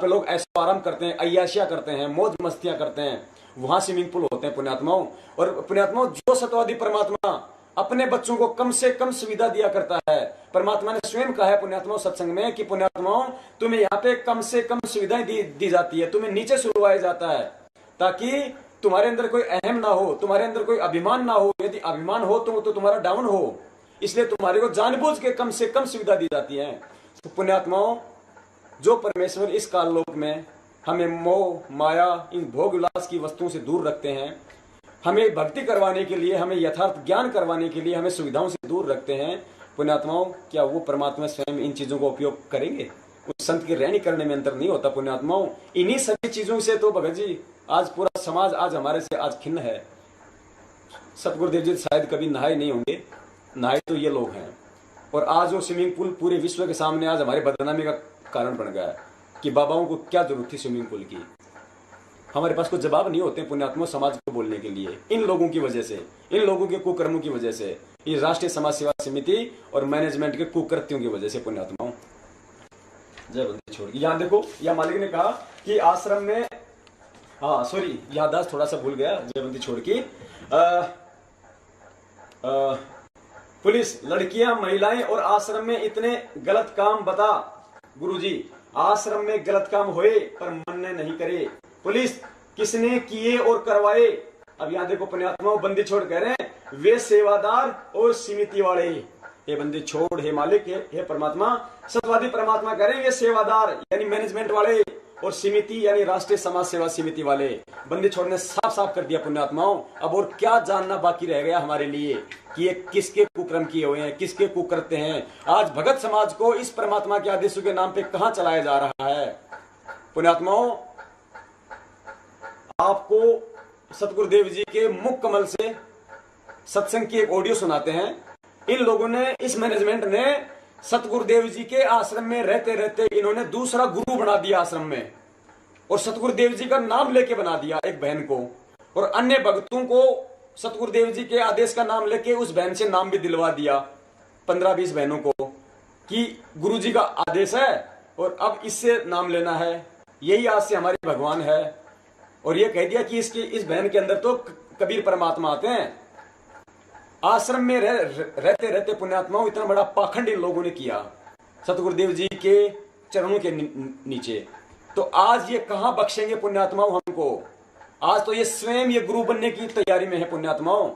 Speaker 1: लोग ऐशो आराम करते हैं, अय्याशियां करते हैं, मौज मस्तियां करते हैं, वहां स्विमिंग पूल होते हैं। पुण्यात्माओं और पुण्यात्माओं जो सत्यवादी परमात्मा अपने बच्चों को कम से कम सुविधा दिया करता है, परमात्मा ने स्वयं कहा है पुण्यात्माओं सत्संग में कि पुण्यात्माओं तुम्हें यहाँ पे कम से कम सुविधाएं दी जाती है, तुम्हें नीचे सुलवाया जाता है ताकि तुम्हारे अंदर कोई अहम ना हो, तुम्हारे अंदर कोई अभिमान ना हो। यदि अभिमान हो तो तुम्हारा डाउन हो, इसलिए तुम्हारे को जानबूझ के कम से कम सुविधा दी जाती है। तो पुण्यात्माओं जो परमेश्वर इस काल लोक में हमें मोह माया इन भोग विलास की वस्तुओं से दूर रखते हैं, हमें भक्ति करवाने के लिए, हमें यथार्थ ज्ञान करवाने के लिए हमें सुविधाओं से दूर रखते हैं, पुण्यात्माओं क्या वो परमात्मा स्वयं इन चीजों का उपयोग करेंगे? उस संत की रहनी करने में अंतर नहीं होता। पुण्यात्माओं इन्हीं सभी चीजों से तो भगत जी आज पूरा समाज आज हमारे से आज खिन्न है। सतगुरुदेव जी शायद कभी नहाए नहीं होंगे, नहाए तो ये लोग हैं। और आज वो स्विमिंग पूल पूरे विश्व के सामने आज हमारे बदनामी का कारण बन गया है कि बाबाओं को क्या जरूरत थी स्विमिंग पूल की। हमारे पास कोई जवाब नहीं होते पुण्यात्मा समाज को बोलने के लिए। इन लोगों की वजह से, इन लोगों के कुकर्मों की वजह से, ये राष्ट्रीय समाज सेवा समिति और मैनेजमेंट के कुकृत्यों की वजह से पुण्यात्माओं। जय बंदी छोड़। यहाँ देखो, यह मालिक ने कहा कि आश्रम में, हाँ सॉरी याददाश्त थोड़ा सा भूल गया, जय बंदी छोड़ की। पुलिस लड़कियां महिलाएं और आश्रम में इतने गलत काम बता। गुरुजी आश्रम में गलत काम हुए पर मन ने नहीं करे। पुलिस किसने किए और करवाए? अब यहाँ देखो पुण्यात्माओं बंदी छोड़ कह रहे हैं वे सेवादार और समिति वाले। हे बंदी छोड़, हे मालिक, हे परमात्मा, सत्यवादी परमात्मा कह रहे हैं ये सेवादार यानी मैनेजमेंट वाले और समिति यानी राष्ट्रीय समाज सेवा समिति वाले। बंदी छोड़ ने साफ साफ कर दिया पुण्यात्माओं। अब और क्या जानना बाकी रह गया हमारे लिए कि ये किसके कुक्रम किए हुए हैं, किसके कुकृत्य हैं। आज भगत समाज को इस परमात्मा के आदेशों के नाम पे कहां चलाया जा रहा है? पुण्यात्माओं आपको सतगुरुदेव जी के मुख कमल से सत्संग की एक ऑडियो सुनाते हैं। इन लोगों ने, इस मैनेजमेंट ने सतगुरुदेव जी के आश्रम में रहते रहते इन्होंने दूसरा गुरु बना दिया आश्रम में, और सतगुरुदेव जी का नाम लेके बना दिया एक बहन को, और अन्य भक्तों को सतगुरुदेव जी के आदेश का नाम लेके उस बहन से नाम भी दिलवा दिया, 15-20 बहनों को, कि गुरु जी का आदेश है और अब इससे नाम लेना है, यही आज से हमारे भगवान है। और ये कह दिया कि इस बहन के अंदर तो कबीर परमात्मा आते हैं। आश्रम में रहते रहते पुण्यात्माओं इतना बड़ा पाखंड इन लोगों ने किया सतगुरुदेव जी के चरणों के नीचे। तो आज ये कहां बख्शेंगे पुण्यात्माओं हमको? आज तो ये स्वयं ये गुरु बनने की तैयारी में है पुण्यात्माओं।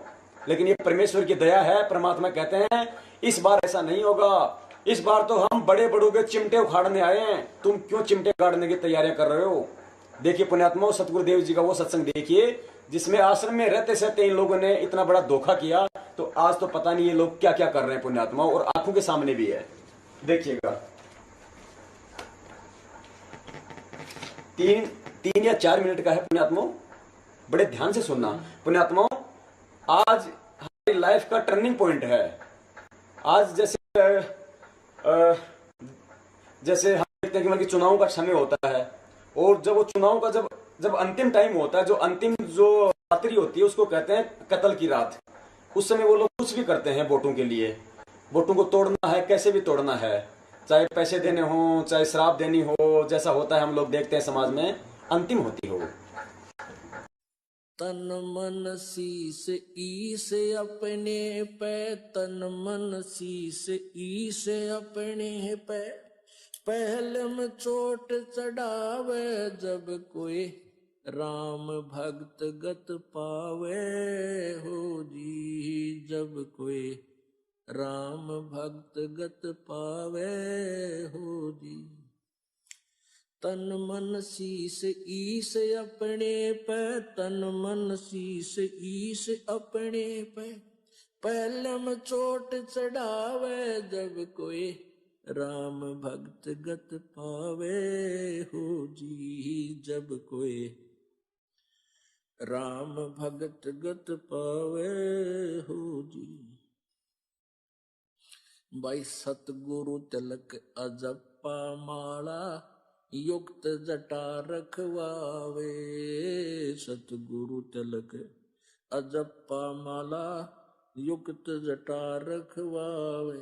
Speaker 1: लेकिन ये परमेश्वर की दया है। परमात्मा कहते हैं इस बार ऐसा नहीं होगा, इस बार तो हम बड़े बड़ों के चिमटे उखाड़ने आए हैं, तुम क्यों चिमटे उखाड़ने की तैयारियां कर रहे हो? देखिए पुण्यात्मा, सतगुरुदेव जी का वो सत्संग देखिए जिसमें आश्रम में रहते सहते इन लोगों ने इतना बड़ा धोखा किया, तो आज तो पता नहीं ये लोग क्या क्या कर रहे हैं पुण्यात्मा, और आंखों के सामने भी है। देखिएगा, 3 या 4 मिनट का है पुण्यात्मा, बड़े ध्यान से सुनना पुण्यात्मा। आज हमारी लाइफ का टर्निंग पॉइंट है। आज जैसे हम देखते हैं कि मतलब चुनाव का समय होता है, और जब वो चुनाव का जब अंतिम टाइम होता है, जो अंतिम जो रात्रि होती है उसको कहते हैं कत्ल की रात। उस समय वो लोग कुछ भी करते हैं वोटों के लिए। वोटों को तोड़ना है, कैसे भी तोड़ना है, चाहे पैसे देने हो, चाहे शराब देनी हो, जैसा होता है हम लोग देखते हैं समाज में, अंतिम होती हो।
Speaker 6: तन मन शीस ईस अपने पे, तन मन शीस ईस अपने पे, पहलम चोट चढ़ावे जब कोई राम भक्त गत पावे हो जी, जब कोई राम भक्त गत पावे हो जी। तन मन शीस ईस अपने पे, तन मन शीस ईस अपने पे, पहलम चोट चढ़ावे जब कोई राम भक्त गत पावे हो जी, जब कोई राम भक्त गत पावे हो जी। भाई सतगुरु तिलक अजप्पा माला, युक्त जटा रखवावे, सतगुरु तिलक अजप्पा माला, युक्त जटा रखवावे।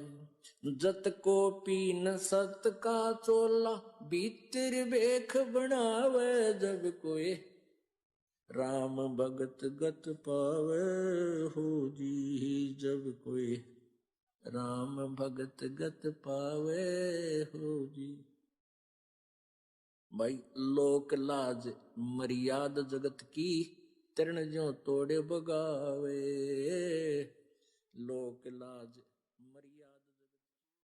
Speaker 6: जत को पीन सत का चोला, भीतर बेख बनावे जब कोई राम भगत गत पावे हो जी, जब कोई राम भगत गत पावे हो जी। भाई लोक लाज मर्याद जगत की, तरण ज्यों तोड़े बगावे, लोक लाज मर्याद।